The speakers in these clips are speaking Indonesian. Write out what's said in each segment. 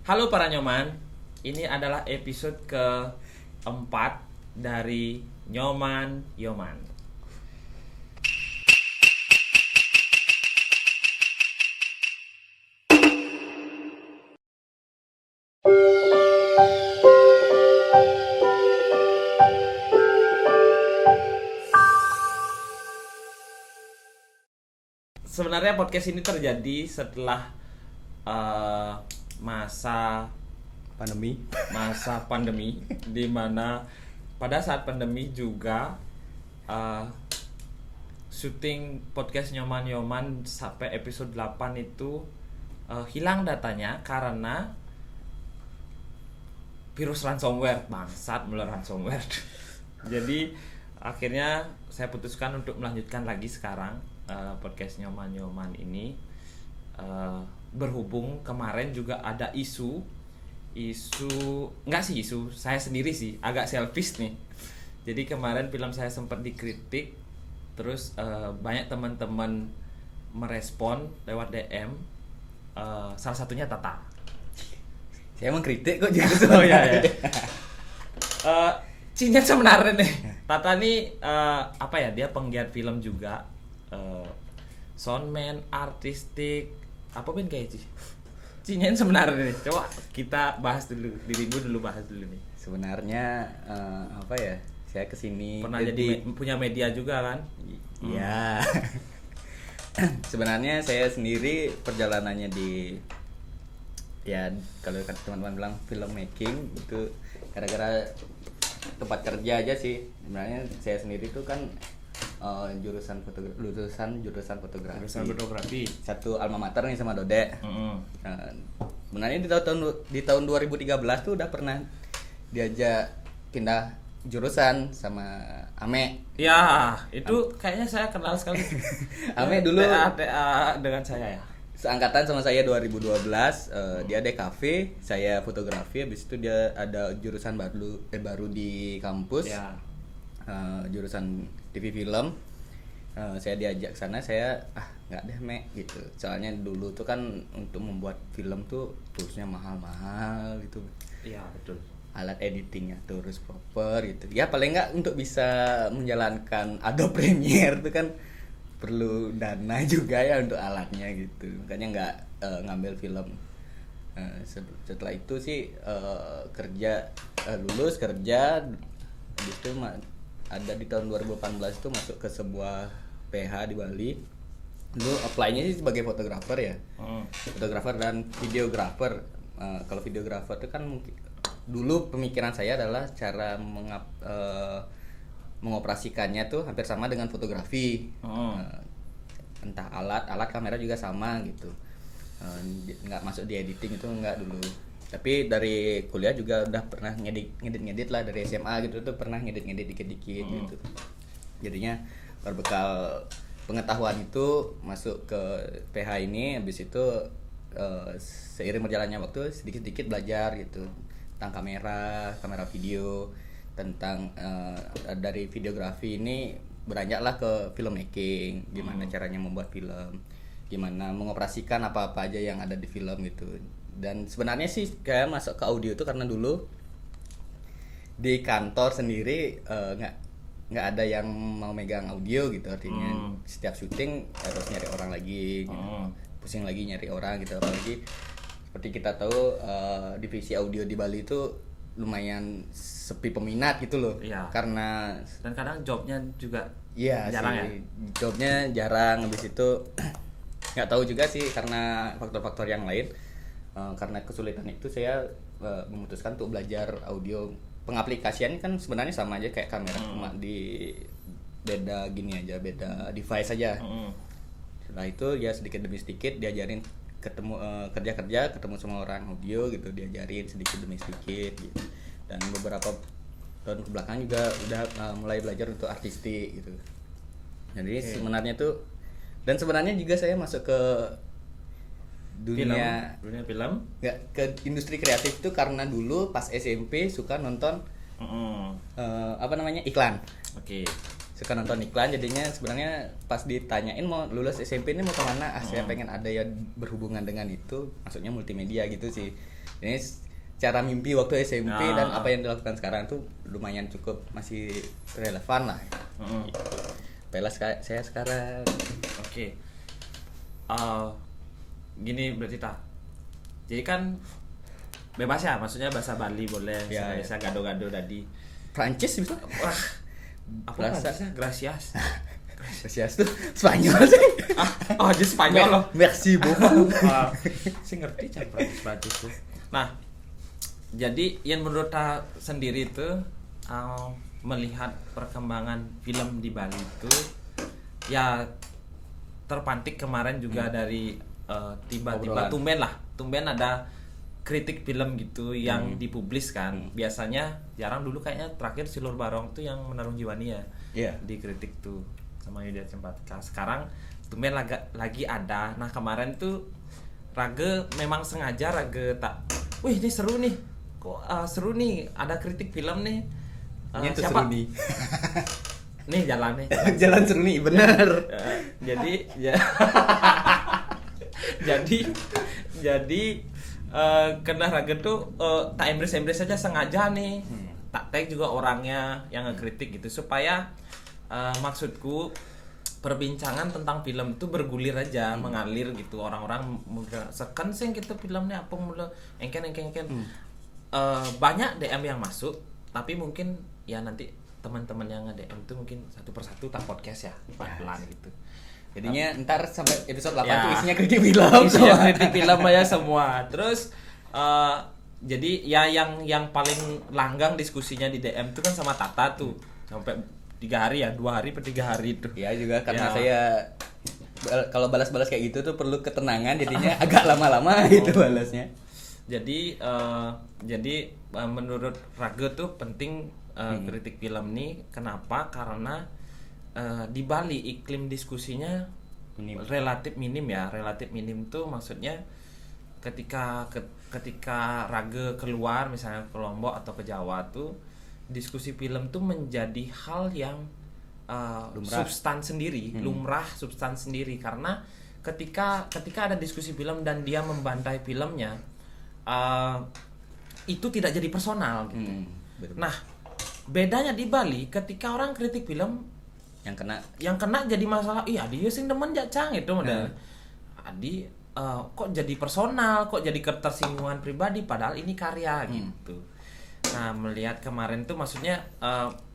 Halo para nyoman, ini adalah episode keempat dari Nyoman Yoman. Sebenarnya podcast ini terjadi setelah masa pandemi di mana pada saat pandemi juga syuting podcast Nyoman Yoman sampai episode 8 itu hilang datanya karena virus ransomware, bangsat mulai ransomware. Jadi akhirnya saya putuskan untuk melanjutkan lagi sekarang podcast Nyoman Yoman ini. Berhubung kemarin juga ada isu saya sendiri sih agak selfish nih. Jadi kemarin film saya sempat dikritik, terus banyak teman-teman merespon lewat DM, salah satunya Tata. Saya emang kritik kok juga. Oh ya. Cinya sebenarnya nih Tata nih dia penggiat film juga, soundman, artistik, apa pun kayak Cinya sebenarnya nih. Coba kita bahas dulu, dirimu dulu bahas dulu nih. Sebenarnya saya kesini pernah jadi punya media juga kan? Iya. Sebenarnya saya sendiri perjalanannya kalau teman-teman bilang filmmaking itu gara-gara tempat kerja aja sih. Sebenarnya saya sendiri tuh kan jurusan fotografi. Satu alma mater nih sama Dode. Sebenarnya di tahun 2013 tuh udah pernah diajak pindah jurusan sama Ame. Ya, itu kayaknya saya kenal sekali. Ame dulu TA dengan saya ya. Seangkatan sama saya 2012, dia DKV, saya fotografi. Habis itu dia ada jurusan baru di kampus. Ya. Jurusan TV film. Saya diajak sana, saya nggak deh gitu. Soalnya dulu tuh kan untuk membuat film tuh toolsnya mahal-mahal gitu. Iya betul. Alat editingnya tuh harus proper gitu. Ya paling nggak untuk bisa menjalankan Adobe Premiere tuh kan perlu dana juga ya untuk alatnya gitu. Makanya nggak ngambil film. Setelah itu sih lulus kerja. Habis itu ada di tahun 2018 itu masuk ke sebuah PH di Bali. Dulu apply-nya sih sebagai fotografer ya. Fotografer dan videografer. Kalau videografer itu kan mungkin dulu pemikiran saya adalah cara mengoperasikannya tuh hampir sama dengan fotografi. Entah alat kamera juga sama gitu. Nggak masuk di editing itu nggak dulu. Tapi dari kuliah juga udah pernah ngedit lah, dari SMA gitu tuh pernah ngedit dikit-dikit gitu. Jadinya berbekal pengetahuan itu masuk ke PH ini. Habis itu seiring berjalannya waktu sedikit-sedikit belajar gitu tentang kamera video, tentang dari videografi ini beranjaklah ke filmmaking, gimana caranya membuat film, gimana mengoperasikan apa-apa aja yang ada di film gitu. Dan sebenarnya sih kayak masuk ke audio itu karena dulu di kantor sendiri nggak ada yang mau megang audio gitu, artinya setiap syuting harus nyari orang lagi gitu. Pusing lagi nyari orang gitu, apalagi seperti kita tahu divisi audio di Bali itu lumayan sepi peminat gitu loh. Iya. Karena dan kadang jobnya juga jarang sih, jobnya jarang. Habis itu nggak tahu juga sih karena faktor-faktor yang lain. Karena kesulitan itu saya memutuskan untuk belajar audio. Pengaplikasiannya kan sebenarnya sama aja kayak kamera, cuma di beda gini aja, beda device aja. Setelah itu ya sedikit demi sedikit diajarin, ketemu kerja ketemu sama orang audio gitu, diajarin sedikit demi sedikit gitu. Dan beberapa tahun kebelakang juga udah mulai belajar untuk artistik gitu. Jadi sebenarnya tuh, dan sebenarnya juga saya masuk ke dunia film nggak ke industri kreatif itu karena dulu pas SMP suka nonton iklan. Suka nonton iklan, jadinya sebenarnya pas ditanyain mau lulus SMP ini mau kemana, saya pengen ada ya berhubungan dengan itu, maksudnya multimedia gitu sih. Ini cara mimpi waktu SMP dan Ah. apa yang dilakukan sekarang tuh lumayan cukup masih relevan lah. Gitu. Apalagi saya sekarang. Oke. Gini berarti tak. Jadi kan bebas ya, maksudnya bahasa Bali boleh, Ya, Indonesia gado-gado tadi. Prancis bisa? Wah, apa Bahasa- bahasa gracias? Gracias tuh Spanyol sih. Oh, di Spanyol loh. Merci beaucoup. Saya ngerti cara Prancis tuh. Nah, jadi yang menurut Ta sendiri itu melihat perkembangan film di Bali itu ya terpantik kemarin juga dari tiba-tiba Obrolan. tumben ada kritik film gitu yang dipublis kan. Biasanya jarang, dulu kayaknya terakhir Silur Barong tuh yang Menarung Jiwani ya. Iya. Dikritik tuh sama Yuda Cempaka. Sekarang tumben lagi ada. Nah, kemarin tuh Rage memang sengaja Rage tak, wih ini seru nih, kok seru nih, ada kritik film nih. Ini tuh Siapa? seru nih. Nih jalan nih. Jalan seru nih, bener. Jadi ya, jadi kena Rage tuh tak embrace aja sengaja nih. Tak tag juga orangnya yang ngekritik gitu supaya maksudku perbincangan tentang film itu bergulir aja, mengalir gitu. Orang-orang sekan sih gitu filmnya apa mula engken. Banyak DM yang masuk, tapi mungkin ya nanti teman-teman yang nge-DM itu mungkin satu persatu tak podcast ya, pelan gitu. Jadinya ntar sampai episode 8 Ya. tuh isinya kritik film. Isinya kritik film aja semua. Terus jadi ya yang paling langgang diskusinya di DM itu kan sama Tata tuh sampai 3 hari ya, 2 hari per 3 hari itu. Ya juga karena Ya. saya kalau balas-balas kayak gitu tuh perlu ketenangan, jadinya agak lama-lama gitu balasnya. Jadi menurut Rage tuh penting kritik film nih. Kenapa? Karena di Bali iklim diskusinya Minim. relatif minim ya. Relatif minim tuh maksudnya ketika Rage keluar misalnya ke Lombok atau ke Jawa tuh diskusi film tuh menjadi hal yang Lumrah. substan sendiri, lumrah substan sendiri, karena ketika ada diskusi film dan dia membantai filmnya itu tidak jadi personal gitu. Betul. Nah, bedanya di Bali ketika orang kritik film yang kena jadi masalah, iya dia sing demen jacang itu model. Adi kok jadi personal, kok jadi ketersinggungan pribadi padahal ini karya gitu. Nah, melihat kemarin tuh maksudnya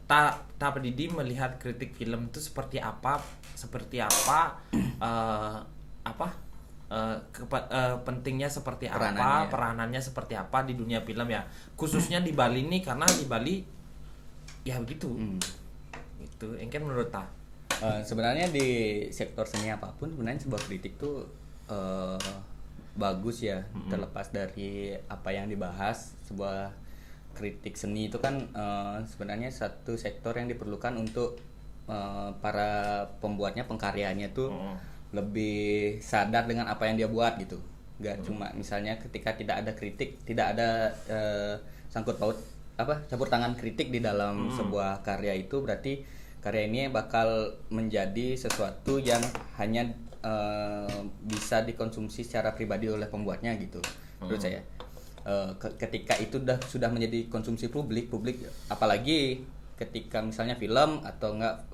tak pedidi melihat kritik film itu seperti apa pentingnya seperti apa, peranannya seperti apa di dunia film ya, khususnya di Bali nih, karena di Bali ya begitu. Itu engken menurut ta. Sebenarnya di sektor seni apapun sebenarnya sebuah kritik tuh bagus ya, terlepas dari apa yang dibahas. Sebuah kritik seni itu kan sebenarnya satu sektor yang diperlukan untuk para pembuatnya, pengkaryanya tuh lebih sadar dengan apa yang dia buat gitu. Gak cuma misalnya ketika tidak ada kritik, tidak ada sangkut paut campur tangan kritik di dalam sebuah karya, itu berarti karya ini bakal menjadi sesuatu yang hanya bisa dikonsumsi secara pribadi oleh pembuatnya gitu. Menurut saya ketika itu sudah menjadi konsumsi publik, apalagi ketika misalnya film atau enggak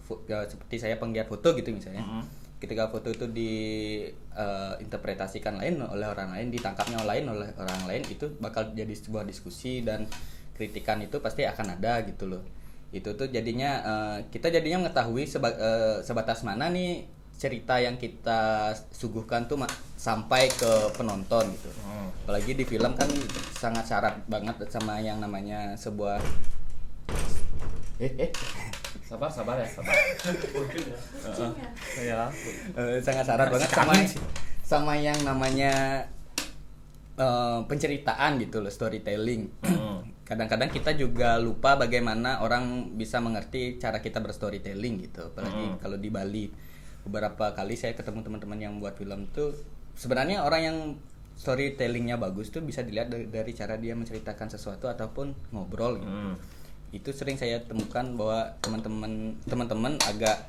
seperti saya penggiat foto gitu misalnya. Ketika foto itu diinterpretasikan lain oleh orang lain, ditangkapnya oleh orang lain, itu bakal jadi sebuah diskusi dan kritikan itu pasti akan ada gitu loh. Itu tuh jadinya kita jadinya mengetahui sebatas mana nih cerita yang kita suguhkan tuh sampai ke penonton gitu. Apalagi di film kan sangat syarat banget sama yang namanya sebuah Sabar ya. Ya. Sangat syarat banget sama yang namanya penceritaan gitu loh, storytelling. Kadang-kadang kita juga lupa bagaimana orang bisa mengerti cara kita berstorytelling gitu. Apalagi kalau di Bali, beberapa kali saya ketemu teman-teman yang buat film tuh, sebenarnya orang yang storytellingnya bagus tuh bisa dilihat dari cara dia menceritakan sesuatu ataupun ngobrol gitu. Itu sering saya temukan bahwa teman-teman agak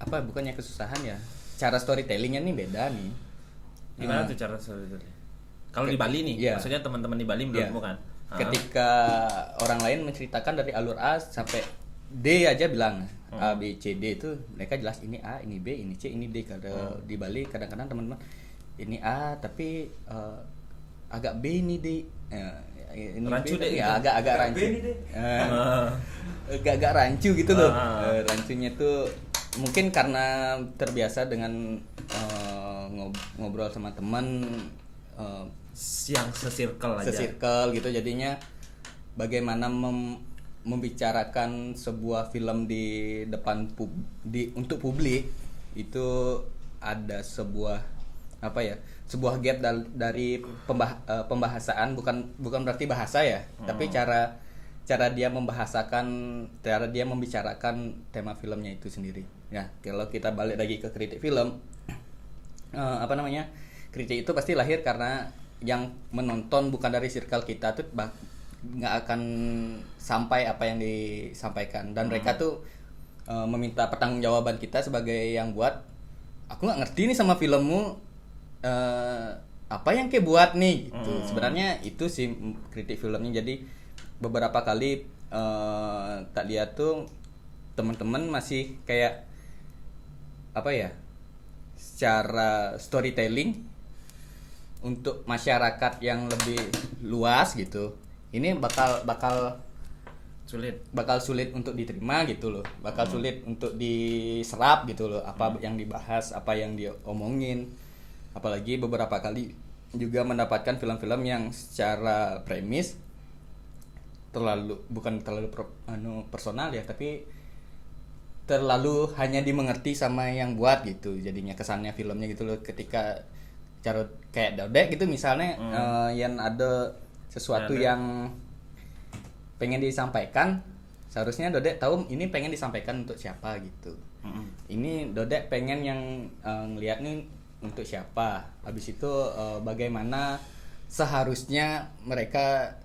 bukannya kesusahan ya, cara storytellingnya nih beda nih. Gimana tuh cara storytelling? Kalau di Bali nih, Iya. maksudnya teman-teman di Bali menurutmu kan? Ketika orang lain menceritakan dari alur A sampai D aja bilang A B C D itu mereka jelas ini A, ini B, ini C, ini D. Kalau di Bali kadang-kadang teman-teman ini A tapi agak B ini D. Ini Rancu B, deh, ya gitu. agak rancu. B ini deh. Agak rancu gitu loh. Rancunya tuh mungkin karena terbiasa dengan ngobrol sama teman Yang se-circle aja. se-circle gitu, jadinya bagaimana membicarakan sebuah film di depan untuk publik itu ada sebuah sebuah gap dari pembahasan, bukan berarti bahasa ya, tapi cara dia membicarakan tema filmnya itu sendiri. Ya, kalau kita balik lagi ke kritik film, kritik itu pasti lahir karena yang menonton bukan dari circle kita tuh nggak akan sampai apa yang disampaikan, dan mereka tuh meminta pertanggungjawaban kita sebagai yang buat. Aku nggak ngerti nih sama filmmu, apa yang kayak buat nih gitu. Sebenarnya itu sih kritik filmnya. Jadi beberapa kali tak lihat tuh teman-teman masih kayak secara storytelling untuk masyarakat yang lebih luas gitu, ini bakal sulit untuk diterima gitu loh, bakal sulit untuk diserap gitu loh, apa yang dibahas, apa yang diomongin. Apalagi beberapa kali juga mendapatkan film-film yang secara premis bukan terlalu personal ya, tapi terlalu hanya dimengerti sama yang buat gitu, jadinya kesannya filmnya gitu loh. Ketika cara kayak Dodek gitu misalnya, yang ada sesuatu yang pengen disampaikan, seharusnya Dodek tahu ini pengen disampaikan untuk siapa gitu. Ini Dodek pengen yang ngeliat nih untuk siapa. Habis itu bagaimana seharusnya mereka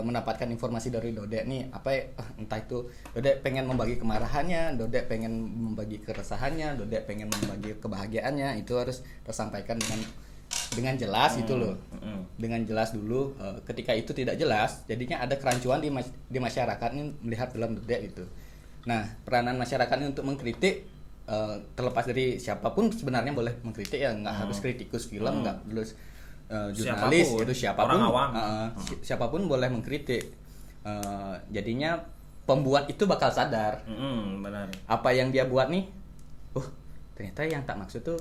mendapatkan informasi dari Dodek nih, entah itu Dodek pengen membagi kemarahannya, Dodek pengen membagi keresahannya, Dodek pengen membagi kebahagiaannya, itu harus tersampaikan dengan jelas itu loh. Dengan jelas dulu. Ketika itu tidak jelas, jadinya ada kerancuan di masyarakat ini melihat film Dodek gitu. Nah, peranan masyarakat ini untuk mengkritik, terlepas dari siapapun sebenarnya boleh mengkritik ya, nggak harus kritikus film, nggak harus jurnalis, itu siapapun, siapapun boleh mengkritik. Jadinya pembuat itu bakal sadar, benar. apa yang dia buat nih, ternyata yang tak maksud tuh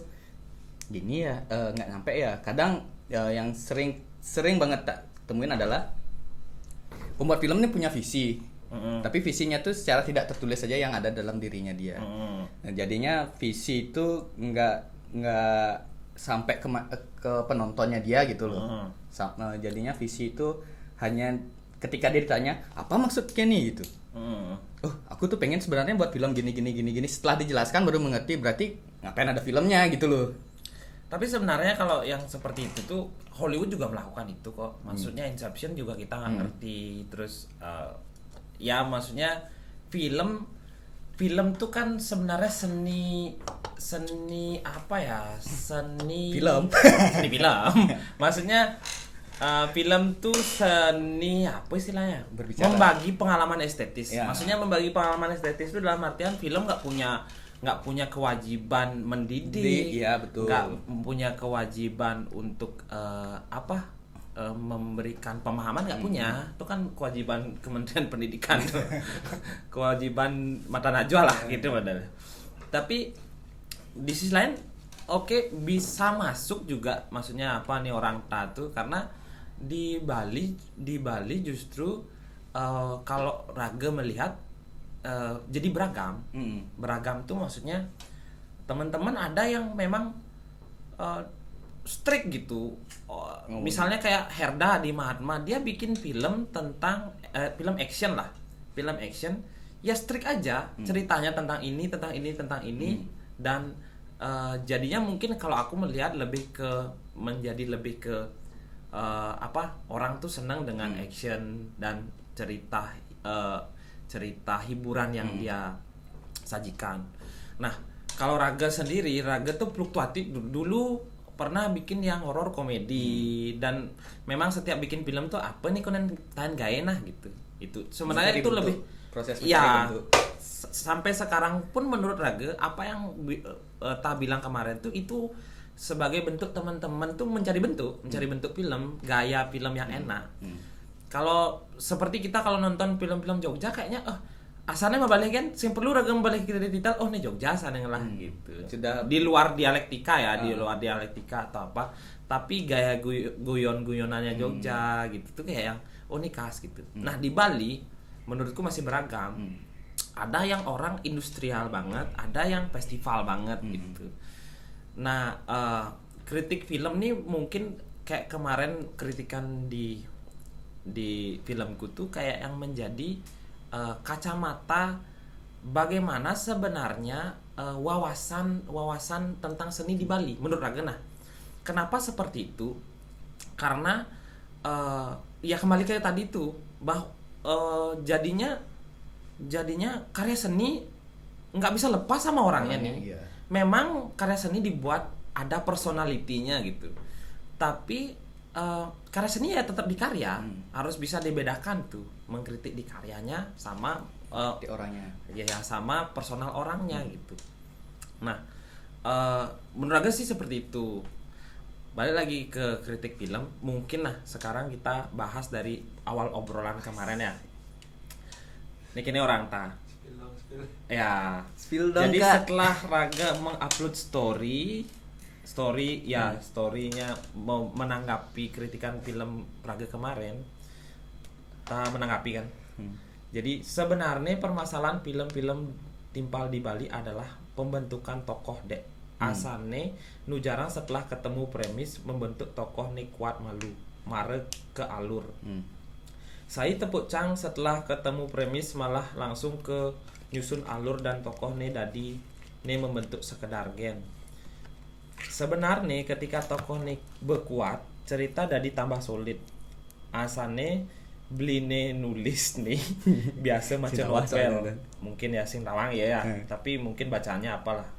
gini ya, nggak nyampe ya. Kadang yang sering banget tak temuin adalah pembuat film ini punya visi, tapi visinya tuh secara tidak tertulis saja yang ada dalam dirinya dia. Nah, jadinya visi itu nggak sampai ke penontonnya dia gitu loh. Jadinya visi itu hanya ketika dia ditanya apa maksudnya nih gitu. Aku tuh pengen sebenarnya buat film gini. Setelah dijelaskan baru mengerti, berarti ngapain ada filmnya gitu loh. Tapi sebenarnya kalau yang seperti itu tuh Hollywood juga melakukan itu kok. Maksudnya Inception juga kita nggak ngerti. Terus ya maksudnya film tuh kan sebenarnya seni apa ya? Seni Film. Maksudnya film tuh seni apa istilahnya? Berbicara. Membagi pengalaman estetis. Ya. Maksudnya membagi pengalaman estetis itu dalam artian film nggak punya kewajiban mendidik. Iya, betul. Nggak punya kewajiban untuk memberikan pemahaman, nggak punya. Itu kan kewajiban Kementerian Pendidikan tuh. Kewajiban mata najwa lah gitu padahal. Tapi di sisi lain bisa masuk juga, maksudnya apa nih orang tahu, karena di Bali justru kalau Raga melihat jadi beragam. Beragam tuh maksudnya teman-teman ada yang memang strict gitu. Misalnya kayak Herda di Mahatma, dia bikin film tentang film action lah. Film action ya strict aja, ceritanya tentang ini dan jadinya mungkin kalau aku melihat menjadi lebih ke orang tuh senang dengan action dan cerita hiburan yang dia sajikan. Nah, kalau Raga sendiri, Raga tuh fluktuatif. Dulu pernah bikin yang horor komedi dan memang setiap bikin film tuh apa nih konen tahan gaya nah gitu. Itu sebenarnya itu lebih proses ya bentuk. sampai sekarang pun menurut Rage apa yang Ta bilang kemarin tuh itu sebagai bentuk teman-teman tuh mencari bentuk film, gaya film yang enak. Kalau seperti kita kalau nonton film-film Jogja kayaknya asalnya mah balik kan sing perlu ragam balik kita detail nih Jogja sana lah gitu. Sudah Di luar dialektika ya, di luar dialektika atau apa, tapi gaya guyon-guyonannya Jogja gitu tuh kayak yang ini khas gitu. Nah, di Bali menurutku masih beragam. Ada yang orang industrial banget, ada yang festival banget gitu. Nah, kritik film nih mungkin kayak kemarin kritikan di filmku tuh kayak yang menjadi kacamata bagaimana sebenarnya wawasan tentang seni di Bali menurut Ragena. Kenapa seperti itu? Karena ya kembali kayak tadi tuh jadinya karya seni nggak bisa lepas sama orangnya nih. Iya. Memang karya seni dibuat ada personalitinya gitu. Tapi karya seni ya tetap di karya, harus bisa dibedakan tuh mengkritik di karyanya sama di orangnya. Ya sama personal orangnya gitu. Nah, menurut aku sih seperti itu. Balik lagi ke kritik film, mungkin sekarang kita bahas dari awal obrolan kemarin ya. Ini orang ta. Ya, Spill dong, jadi Kak. setelah Raga mengupload story-nya mau menanggapi kritikan film Raga kemarin, menanggapi kan. Jadi sebenarnya permasalahan film-film timpal di Bali adalah pembentukan tokoh dek. Asane nu jarang setelah ketemu premis membentuk tokoh nih kuat malu mare ke alur. Saya tepuk cang setelah ketemu premis malah langsung ke nyusun alur dan tokoh nih dadi nih membentuk sekedar gen. Sebenarnya ketika tokoh nih berkuat cerita dadi tambah solid. Asane beline nulis nih biasa macam novel. Mungkin ya sing tawang ya. Tapi mungkin bacanya apalah.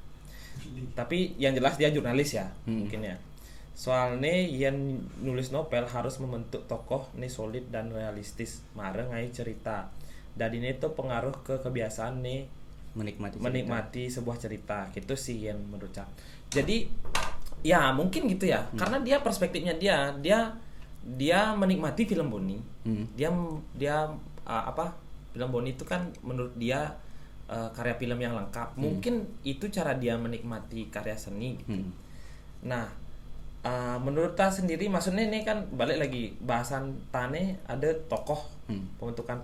Tapi yang jelas dia jurnalis ya, mungkin ya. Soalnya yang nulis novel harus membentuk tokoh nih solid dan realistis, mare ngai cerita. Dan ini tuh pengaruh ke kebiasaan nih menikmati sebuah cerita. Gitu sih yang menurut Cak. Jadi ya mungkin gitu ya, karena dia perspektifnya dia menikmati film Boni. Dia film Boni itu kan menurut dia karya film yang lengkap. Mungkin itu cara dia menikmati karya seni gitu. Nah, menurut Ta sendiri maksudnya ini kan balik lagi bahasan Tane ada tokoh, pembentukan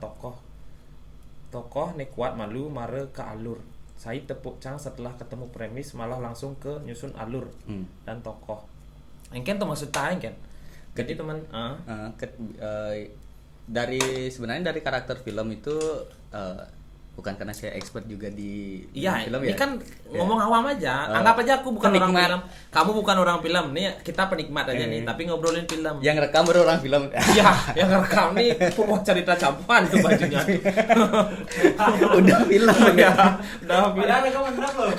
tokoh nih kuat malu mare ke alur. Saya tepuk cang setelah ketemu premis malah langsung ke nyusun alur dan tokoh. Engken tuh maksud Ta engken. Jadi teman sebenarnya dari karakter film itu bukan karena saya expert juga di film ini ya. kan ngomong awam aja. Anggap aja aku bukan orang film. Kamu bukan orang film. Nih kita penikmat aja nih, tapi ngobrolin film. Yang rekam baru orang film. Iya, yang rekam nih mau cerita campuran tuh bajunya. Udah film ya. Udah film. Padahal rekaman berapa loh?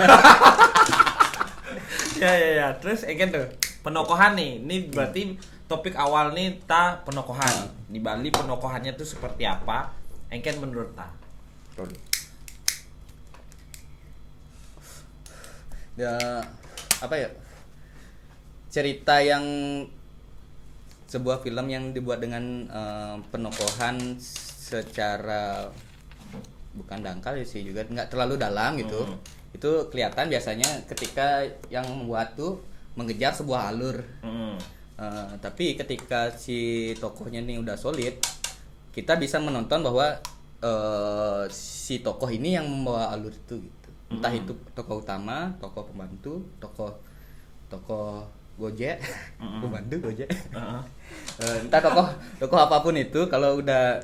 Ya. Terus again tuh penokohan nih. Ini berarti topik awal nih Ta penokohan. Di Bali penokohannya tuh seperti apa? Engken menurut Ta. Ya apa ya, cerita yang sebuah film yang dibuat dengan penokohan secara bukan dangkal sih juga nggak terlalu dalam gitu. Itu kelihatan biasanya ketika yang membuat tuh mengejar sebuah alur. Tapi ketika si tokohnya ini udah solid, kita bisa menonton bahwa si tokoh ini yang membawa alur itu gitu. Entah itu tokoh utama, tokoh pembantu, tokoh Gojek, pembantu Gojek. Entah tokoh apapun itu, kalau udah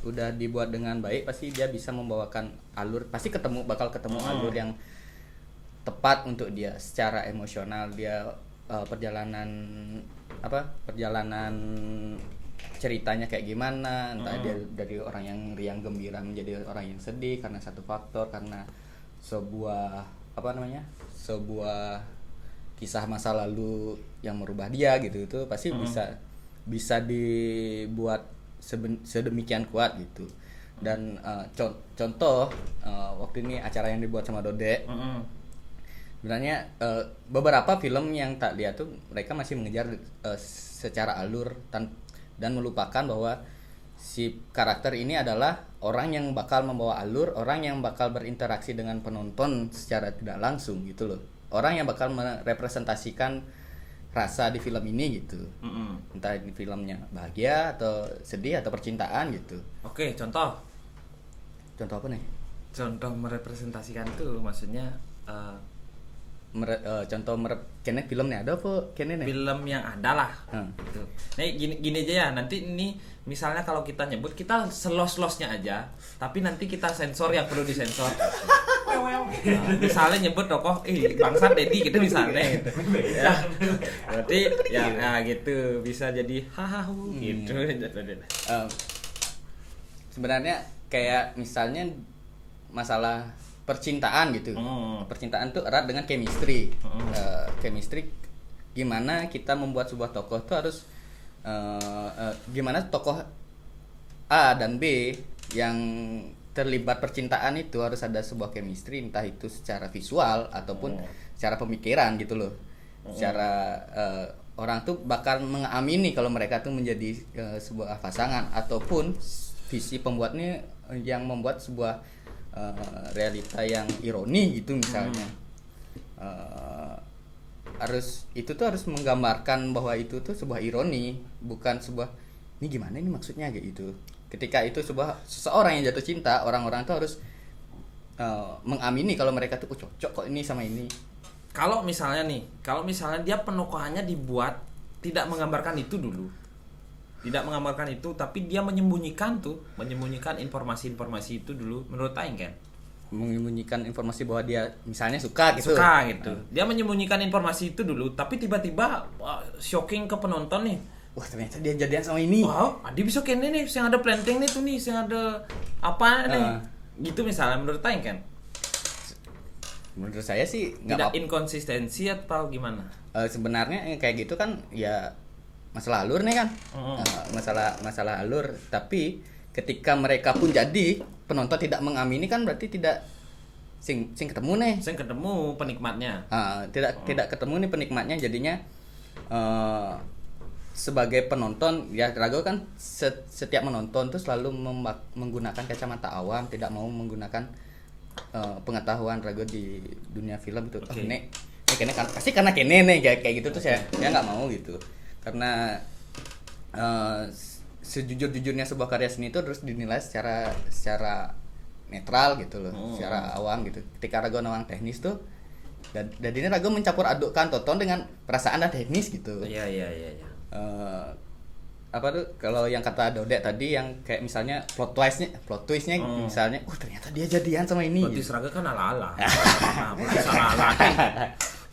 udah dibuat dengan baik, pasti dia bisa membawakan alur, pasti bakal ketemu alur yang tepat untuk dia secara emosional. Dia perjalanan ceritanya kayak gimana, entah dia dari orang yang riang gembira menjadi orang yang sedih karena satu faktor, karena sebuah apa namanya, sebuah kisah masa lalu yang merubah dia gitu, itu pasti bisa dibuat sedemikian kuat gitu. Dan contoh waktu ini acara yang dibuat sama Dode, sebenarnya beberapa film yang tak lihat tuh mereka masih mengejar secara alur dan melupakan bahwa si karakter ini adalah orang yang bakal membawa alur, orang yang bakal berinteraksi dengan penonton secara tidak langsung gitu loh, orang yang bakal merepresentasikan rasa di film ini gitu. Entah ini filmnya bahagia atau sedih atau percintaan gitu. Oke, contoh apa nih? Contoh merepresentasikan tuh maksudnya contoh kene film nih ada apa kene nih? Film yang ada lah. Gitu. Nih gini aja ya, nanti ini misalnya kalau kita nyebut kita selos-losnya aja, tapi nanti kita sensor yang perlu disensor. Misalnya nyebut tokoh Bangsat Dedi gitu misalnya gitu. Ya. Berarti ya gitu bisa jadi hahaha gitu. Sebenarnya kayak misalnya masalah percintaan gitu. Percintaan tuh erat dengan chemistry. Chemistry gimana kita membuat sebuah tokoh tuh harus gimana tokoh A dan B yang terlibat percintaan itu harus ada sebuah chemistry, entah itu secara visual ataupun secara pemikiran gitu loh. Secara orang tuh bakal mengamini kalau mereka tuh menjadi sebuah pasangan, ataupun visi pembuatnya yang membuat sebuah realita yang ironi gitu misalnya. Itu tuh harus menggambarkan bahwa itu tuh sebuah ironi, bukan sebuah ini gimana ini maksudnya kayak gitu. Ketika itu seseorang yang jatuh cinta, orang-orang tuh harus mengamini kalau mereka tuh cocok kok ini sama ini. Kalau misalnya dia penokohannya dibuat tidak menggambarkan itu dulu, tidak menggambarkan itu, tapi dia menyembunyikan informasi-informasi itu dulu, menurut Aing kan? Menyembunyikan informasi bahwa dia misalnya suka gitu. Dia menyembunyikan informasi itu dulu, tapi tiba-tiba shocking ke penonton nih. Wah, ternyata dia jadian sama ini. Wow, dia bisa kene nih, yang ada planting nih tuh nih, yang ada apa nih. Gitu misalnya menurut Aing kan? Menurut saya sih tidak inkonsistensi atau gimana? Sebenarnya kayak gitu kan ya masalah alur nih kan. Masalah alur, tapi ketika mereka pun jadi penonton tidak mengamini kan berarti tidak sing ketemu nih. Sing ketemu penikmatnya. Tidak ketemu nih penikmatnya, jadinya sebagai penonton ya Rago kan setiap menonton tuh selalu menggunakan kacamata awam, tidak mau menggunakan pengetahuan Rago di dunia film itu. Okay. Kene kan pasti karena kene nih kayak gitu tuh saya nggak mau gitu. Karena sejujur-jujurnya sebuah karya seni itu harus dinilai secara netral gitu loh, secara awam gitu. Ketika Rago nawang teknis tuh dan ini Rago mencampur adukkan tonton dengan perasaan dan teknis gitu. Iya. Apa tuh kalau yang kata Dodek tadi yang kayak misalnya plot twistnya misalnya ternyata dia jadian sama ini. Plot twist Raga kan ala-ala. Ala-ala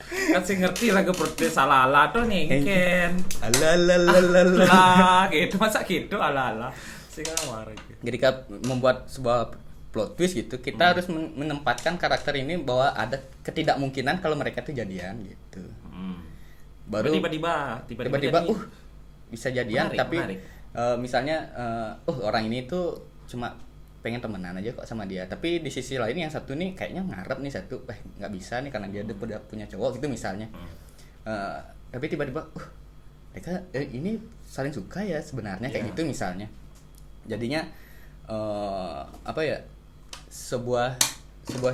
kan sih ngerti Raga plot twist ala-ala tuh nih kan. Ala gitu, masa gitu ala-ala. Sing ngawar gitu. Jadi membuat sebuah plot twist gitu, kita harus menempatkan karakter ini bahwa ada ketidakmungkinan kalau mereka tuh jadian gitu. Baru tiba-tiba bisa jadian, menarik. Misalnya orang ini tuh cuma pengen temenan aja kok sama dia, tapi di sisi lain yang satu nih kayaknya ngarep nih satu nggak bisa nih karena dia udah punya cowok gitu misalnya. Tapi tiba-tiba mereka ini saling suka ya sebenarnya kayak gitu misalnya. Jadinya apa ya, sebuah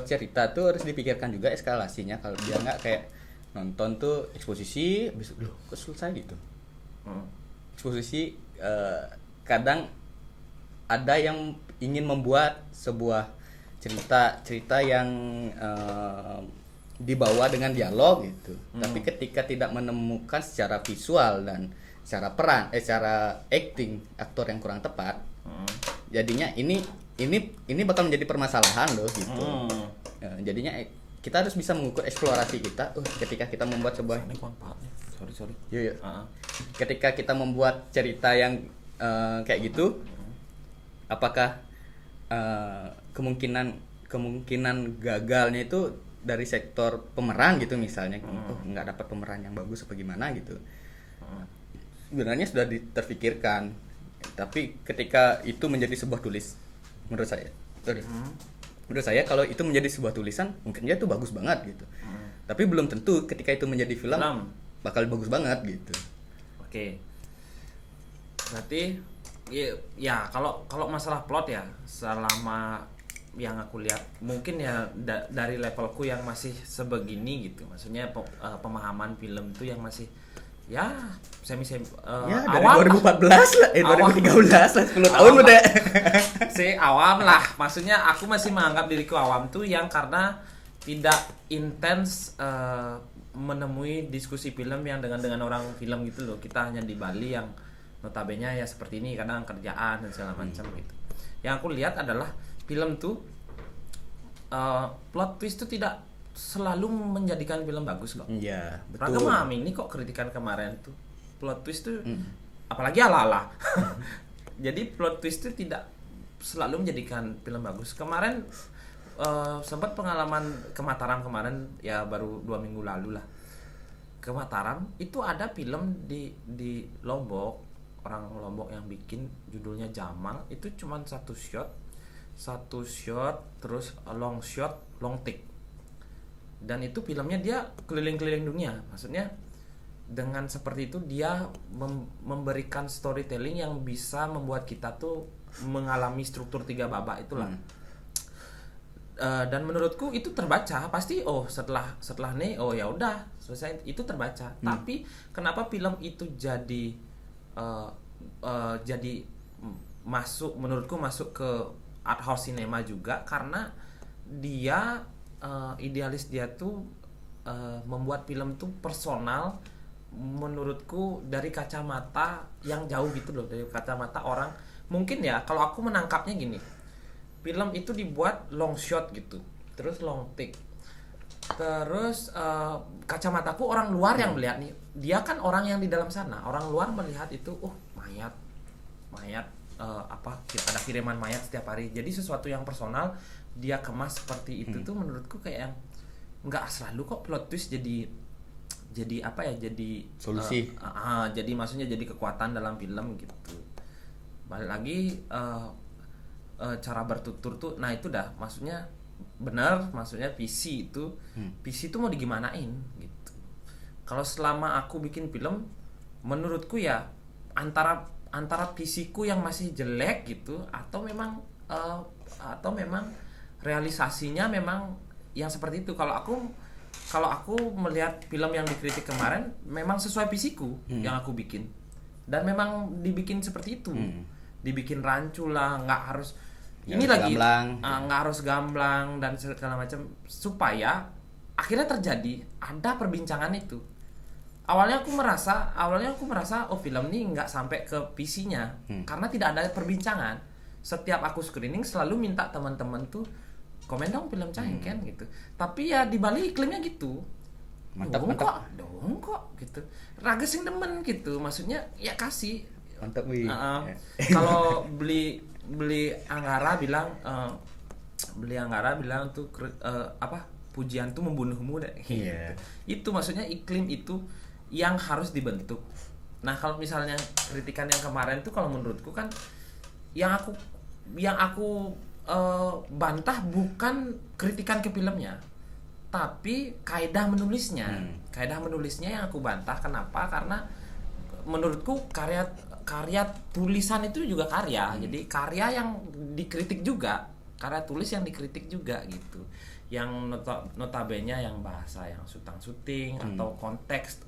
cerita tuh harus dipikirkan juga eskalasinya. Kalau dia nggak kayak nonton tuh eksposisi habis kok selesai gitu. Eksposisi kadang ada yang ingin membuat sebuah cerita yang dibawa dengan dialog gitu. Tapi ketika tidak menemukan secara visual dan secara peran secara aktor yang kurang tepat, jadinya ini bakal menjadi permasalahan loh gitu. Jadinya kita harus bisa mengukur eksplorasi kita ketika kita membuat sebuah sorry. Iya. Ketika kita membuat cerita yang kayak gitu, apakah kemungkinan gagalnya itu dari sektor pemeran gitu misalnya, nggak dapat pemeran yang bagus apa gimana gitu. Sebenarnya sudah terpikirkan, tapi ketika itu menjadi sebuah menurut saya kalau itu menjadi sebuah tulisan mungkin dia tuh bagus banget gitu. Tapi belum tentu ketika itu menjadi film bakal bagus banget gitu. Oke. Berarti ya kalau masalah plot ya, selama yang aku lihat mungkin ya dari levelku yang masih sebegini gitu, maksudnya pemahaman film itu yang masih ya semi dari awam 2014 lah, 2013 lah, 10 tahun udah. Awam lah, maksudnya aku masih menganggap diriku awam tuh yang karena tidak intens menemui diskusi film yang dengan orang film gitu loh. Kita hanya di Bali yang notabene ya seperti ini, kadang kerjaan dan segala macam gitu. Yang aku lihat adalah film tuh plot twist tuh tidak selalu menjadikan film bagus kok. Iya, betul. Ragam memahami ini kok kritikan kemarin tuh plot twist tuh apalagi ala-ala. Jadi plot twist tuh tidak selalu menjadikan film bagus. Kemarin sempat pengalaman ke Mataram kemarin ya, baru 2 minggu lalu lah. Ke Mataram itu ada film di Lombok, orang Lombok yang bikin, judulnya Jamal. Itu cuma satu shot terus long shot, long take. Dan itu filmnya dia keliling-keliling dunia. Maksudnya dengan seperti itu dia memberikan storytelling yang bisa membuat kita tuh mengalami struktur 3 babak itulah. Dan menurutku itu terbaca pasti. Setelah nih ya udah selesai, itu terbaca. Tapi kenapa film itu jadi menurutku masuk ke art house cinema juga, karena dia idealis dia tuh membuat film tuh personal menurutku dari kacamata yang jauh gitu loh, dari kacamata orang. Mungkin ya kalau aku menangkapnya gini, film itu dibuat long shot gitu, terus long take, terus kacamataku orang luar yang melihat nih, dia kan orang yang di dalam sana, orang luar melihat itu mayat ada kiriman mayat setiap hari. Jadi sesuatu yang personal dia kemas seperti itu tuh menurutku kayak yang nggak selalu kok plot twist jadi apa ya, jadi solusi. Jadi maksudnya jadi kekuatan dalam film gitu. Balik lagi cara bertutur tuh, nah itu dah maksudnya benar, maksudnya PC itu mau digimanain gitu. Kalau selama aku bikin film, menurutku ya antara PC-ku yang masih jelek gitu, atau memang realisasinya memang yang seperti itu. Kalau aku melihat film yang dikritik kemarin, memang sesuai PC-ku yang aku bikin, dan memang dibikin seperti itu. Dibikin rancu lah, nggak harus nggak harus gamblang dan segala macam, supaya akhirnya terjadi ada perbincangan itu. Awalnya aku merasa film ini nggak sampai ke PC-nya karena tidak ada perbincangan. Setiap aku screening selalu minta teman-teman tuh komen dong film Cahengken gitu. Tapi ya di Bali iklimnya gitu. Mantap. Dong kok gitu. Raga sing demen gitu. Maksudnya ya kasih. Mantap wih. Kalau beli Anggara bilang tuh pujian tuh membunuhmu deh. Yeah. Itu maksudnya iklim itu yang harus dibentuk. Nah, kalau misalnya kritikan yang kemarin tuh kalau menurutku kan yang aku bantah bukan kritikan ke filmnya, tapi kaedah menulisnya. Kaedah menulisnya yang aku bantah. Kenapa? Karena menurutku karya tulisan itu juga karya. Jadi karya yang dikritik juga, karya tulis yang dikritik juga gitu. Yang notabene yang bahasa yang syuting atau konteks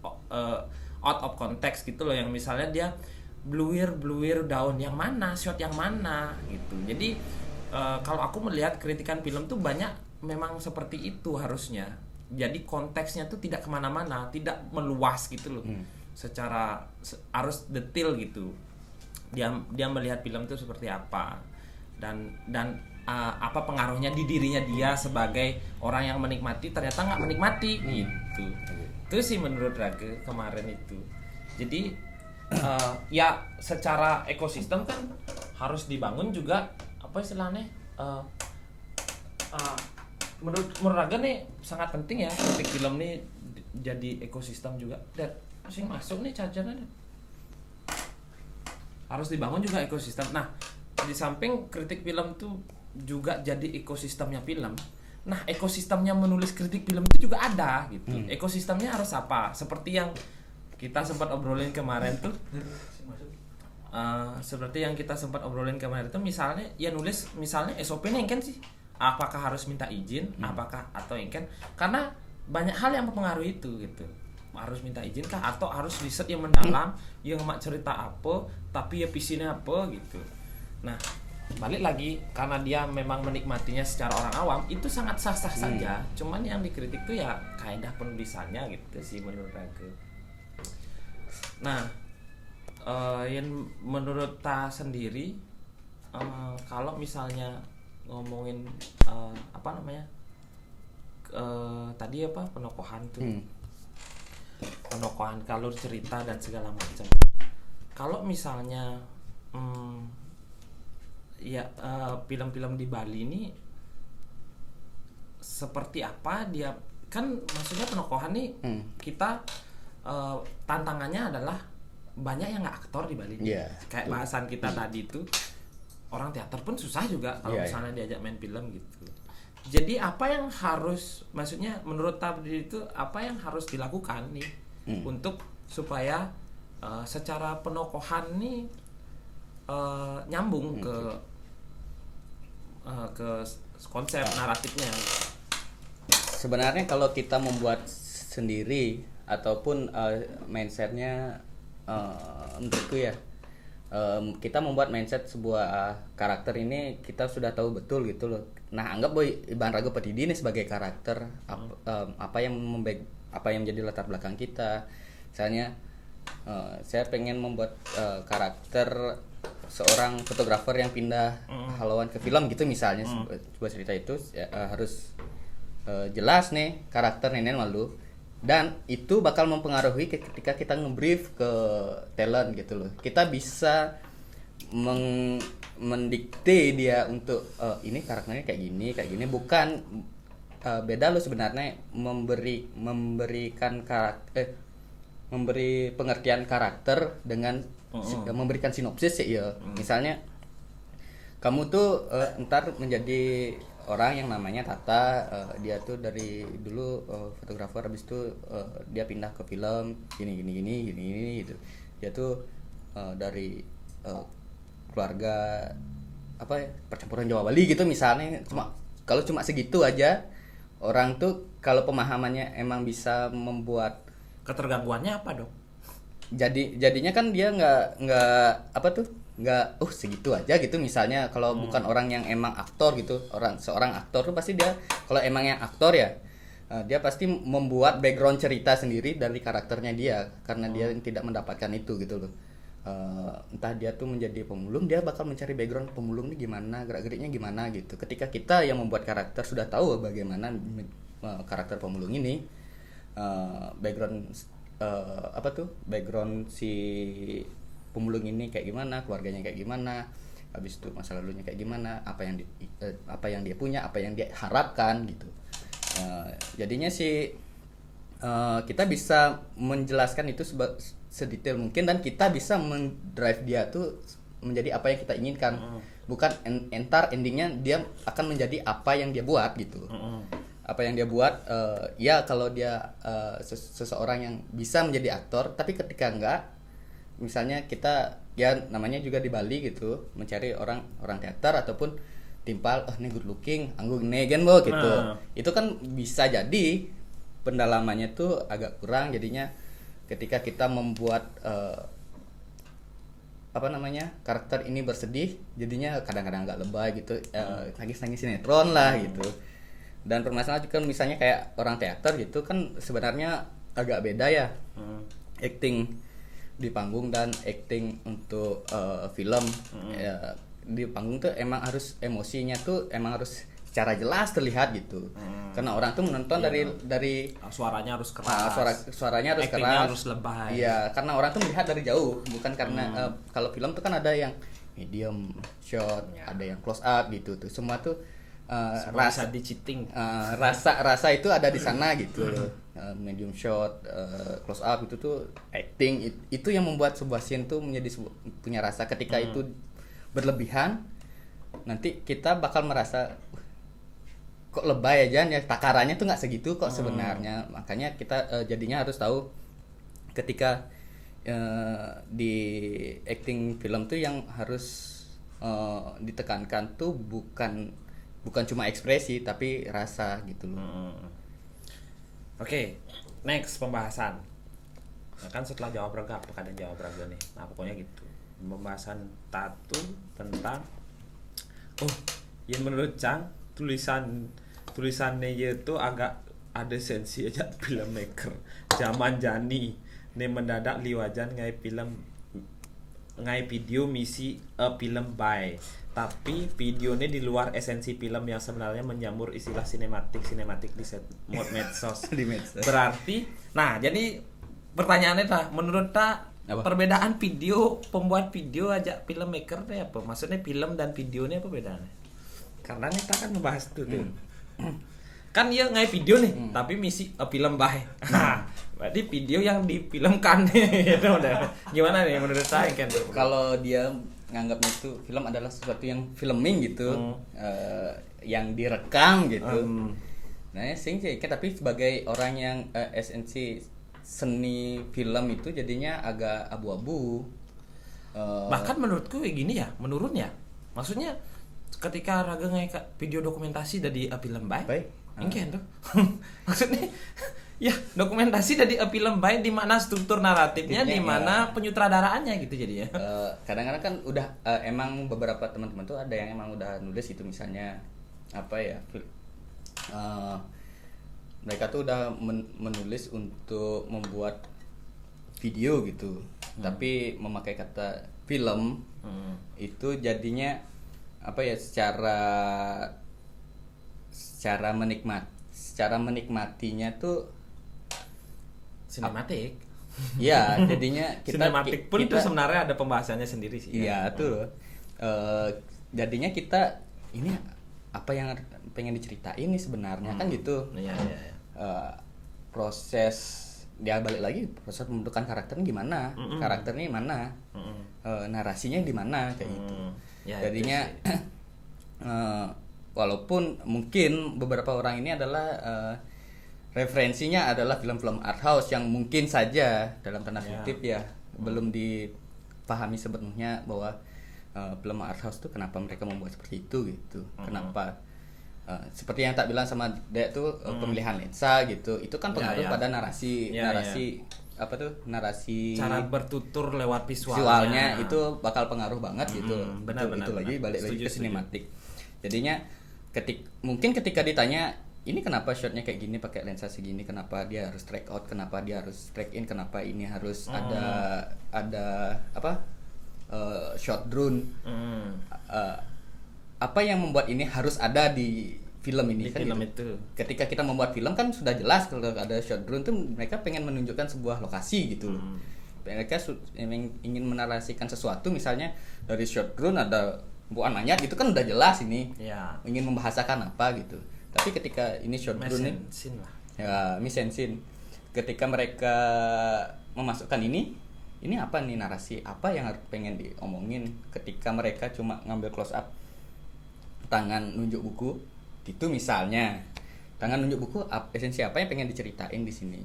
out of context gitu loh, yang misalnya dia bluir daun yang mana, shot yang mana gitu. Jadi kalau aku melihat kritikan film tuh banyak memang seperti itu harusnya. Jadi konteksnya tuh tidak kemana-mana, tidak meluas gitu loh. Secara harus detail gitu. Dia melihat film tuh seperti apa dan apa pengaruhnya di dirinya dia sebagai orang yang menikmati, ternyata nggak menikmati gitu. Itu sih menurut Rage kemarin itu. Jadi ya secara ekosistem kan harus dibangun juga, apa istilahnya, menurut Raga nih sangat penting ya kritik film nih jadi ekosistem juga. Dan masing masuk nih cacarnya harus dibangun juga ekosistem. Nah, di samping kritik film tuh juga jadi ekosistemnya film. Nah, ekosistemnya menulis kritik film itu juga ada gitu. Ekosistemnya harus apa? Seperti yang kita sempat obrolin kemarin tuh. Seperti yang kita sempat obrolin kemarin tuh, misalnya ya nulis misalnya SOP-nya yang kan sih. Apakah harus minta izin? Apakah atau yang kan? Karena banyak hal yang mempengaruhi itu gitu. Harus minta izin kah atau harus riset yang mendalam, yang mak cerita apa, tapi ya visinya apa gitu. Nah, balik lagi karena dia memang menikmatinya secara orang awam itu sangat sah-sah saja. Cuman yang dikritik tuh ya kaidah penulisannya gitu sih menurut aku. Nah, yang menurut ta sendiri kalau misalnya ngomongin tadi apa penokohan tuh. Penokohan kalur cerita dan segala macam. Kalau misalnya film-film di Bali ini seperti apa dia kan maksudnya penokohan nih kita tantangannya adalah banyak yang nggak aktor di Bali. Kayak bahasan kita tadi itu orang teater pun susah juga kalau misalnya diajak main film gitu. Jadi apa yang harus maksudnya menurut tadi itu apa yang harus dilakukan nih untuk supaya secara penokohan nih nyambung ke konsep naratifnya. Sebenarnya kalau kita membuat sendiri ataupun mindsetnya menurutku ya kita membuat mindset sebuah karakter ini kita sudah tahu betul gitu loh. Nah, anggap boy Iban Raga Petidi ini sebagai karakter apa yang menjadi latar belakang kita. Misalnya saya pengen membuat karakter seorang fotografer yang pindah halauan ke film gitu misalnya sebuah cerita itu harus jelas nih karakter Nenen Malu dan itu bakal mempengaruhi ketika kita ngebrief ke talent gitu loh. Kita bisa mendikte dia untuk ini karakternya kayak gini bukan beda lo sebenarnya memberikan karakter memberi pengertian karakter dengan memberikan sinopsis ya. Misalnya kamu tuh ntar menjadi orang yang namanya Tata, dia tuh dari dulu fotografer, habis itu dia pindah ke film gini gitu. Dia tuh dari keluarga apa ya, percampuran Jawa Bali gitu misalnya. Kalau cuma segitu aja orang tuh kalau pemahamannya emang bisa membuat ketergangguannya apa dong? Jadinya kan dia nggak segitu aja gitu misalnya. Kalau bukan orang yang emang aktor gitu, seorang aktor tuh pasti dia kalau emang yang aktor ya dia pasti membuat background cerita sendiri dari karakternya dia karena dia tidak mendapatkan itu gitu loh. Entah dia tuh menjadi pemulung, dia bakal mencari background pemulung ini gimana, gerak-geriknya gimana gitu. Ketika kita yang membuat karakter sudah tahu bagaimana karakter pemulung ini, background si pemulung ini kayak gimana, keluarganya kayak gimana, habis itu masa lalunya kayak gimana, apa yang dia punya, apa yang dia harapkan gitu. Jadinya sih kita bisa menjelaskan itu sedetail mungkin dan kita bisa mendrive dia tuh menjadi apa yang kita inginkan. Bukan entar endingnya dia akan menjadi apa yang dia buat gitu. Apa yang dia buat ya kalau dia seseorang yang bisa menjadi aktor, tapi ketika enggak, misalnya kita ya namanya juga di Bali gitu mencari orang teater ataupun timpal ini good looking anggung negen bo gitu. Itu kan bisa jadi pendalamannya tuh agak kurang, jadinya ketika kita membuat karakter ini bersedih, jadinya kadang-kadang agak lebay gitu, nangis sinetron lah gitu. Dan permasalahan juga misalnya kayak orang teater gitu kan sebenarnya agak beda ya, acting di panggung dan acting untuk film. Di panggung tuh emang harus emosinya tuh emang harus secara jelas terlihat gitu. Karena orang tuh menonton dari suaranya harus keras. Suaranya harus keras, keras, harus lebay. Iya, karena orang tuh melihat dari jauh, bukan karena kalau film tuh kan ada yang medium shot, ada yang close up gitu tuh. Semua tuh Semua bisa di cheating. Rasa itu ada di sana gitu. Medium shot, close up itu tuh acting itu yang membuat sebuah scene tuh menjadi punya rasa. Ketika itu berlebihan, nanti kita bakal merasa kok lebay aja ya, takarannya tuh nggak segitu kok sebenarnya. Makanya kita jadinya harus tahu ketika di acting film tuh yang harus ditekankan tuh bukan cuma ekspresi tapi rasa gitu loh. Oke, next pembahasan. Nah, kan setelah jawab raga, apakah ada jawab raga nih? Nah pokoknya gitu. Pembahasan Tatu tentang yang menurut Chang tulisannya itu agak ada sensi aja filmmaker. Zaman Jani nih mendadak liwajan ngai video misi film by, tapi videonya di luar esensi film yang sebenarnya menjamur istilah sinematik di mode medsos. Di medsos. Berarti, nah jadi pertanyaannya menurut perbedaan video pembuat video aja filmmaker itu apa? Maksudnya film dan video ini apa bedanya? Karena kita kan membahas itu tuh. Kan dia ngai video nih, tapi misi film by. Nah, berarti video yang difilmkan itu udah gimana nih menurut saya kan? Kalau dia nganggapnya itu film adalah sesuatu yang filming gitu, yang direkam gitu. Nah, sih tapi sebagai orang yang esensi seni film itu jadinya agak abu-abu. Bahkan menurutku kayak gini ya, menurun ya. Maksudnya ketika Raga ngai video dokumentasi dari film baik. Mungkin tuh. Maksudnya ya dokumentasi dari film baik di mana struktur naratifnya, di mana penyutradaraannya gitu jadinya. Kadang-kadang kan udah emang beberapa teman-teman tuh ada yang emang udah nulis itu, misalnya apa ya, mereka tuh udah menulis untuk membuat video gitu, tapi memakai kata film itu jadinya apa ya, secara menikmatinya tuh sinematik. Ya, jadinya sinematik pun itu sebenarnya ada pembahasannya sendiri sih. Iya, tuh. Jadinya kita ini apa yang pengen diceritain nih sebenarnya kan gitu. Iya. Proses dia balik lagi, proses pembentukan karakternya gimana? Karakternya mana? Narasinya di mana kayak gitu. Ya, jadinya walaupun mungkin beberapa orang ini adalah referensinya adalah film-film art house yang mungkin saja dalam tanda kutip belum dipahami sepenuhnya bahwa film art house itu kenapa mereka membuat seperti itu gitu. Kenapa seperti yang tak bilang sama Dek tuh pemilihan lensa gitu. Itu kan pengaruh pada narasi apa tuh? Narasi cara bertutur lewat visualnya itu bakal pengaruh banget gitu. Benar. Lagi balik lagi ke sinematik. Jadinya mungkin ketika ditanya ini kenapa shotnya kayak gini pakai lensa segini, kenapa dia harus track out, kenapa dia harus track in, kenapa ini harus ada apa shot drone, apa yang membuat ini harus ada di film ini kan film gitu. itu. Ketika kita membuat film kan sudah jelas kalau ada shot drone tuh mereka pengen menunjukkan sebuah lokasi gitu. Mereka ingin menarasikan sesuatu, misalnya dari shot drone ada bukan manyat gitu kan udah jelas ini ingin membahasakan apa gitu. Tapi ketika ini shot drone mise en scene, ketika mereka memasukkan ini apa nih, narasi apa yang pengen diomongin. Ketika mereka cuma ngambil close up tangan nunjuk buku itu, misalnya tangan nunjuk buku, esensi apa yang pengen diceritain di sini.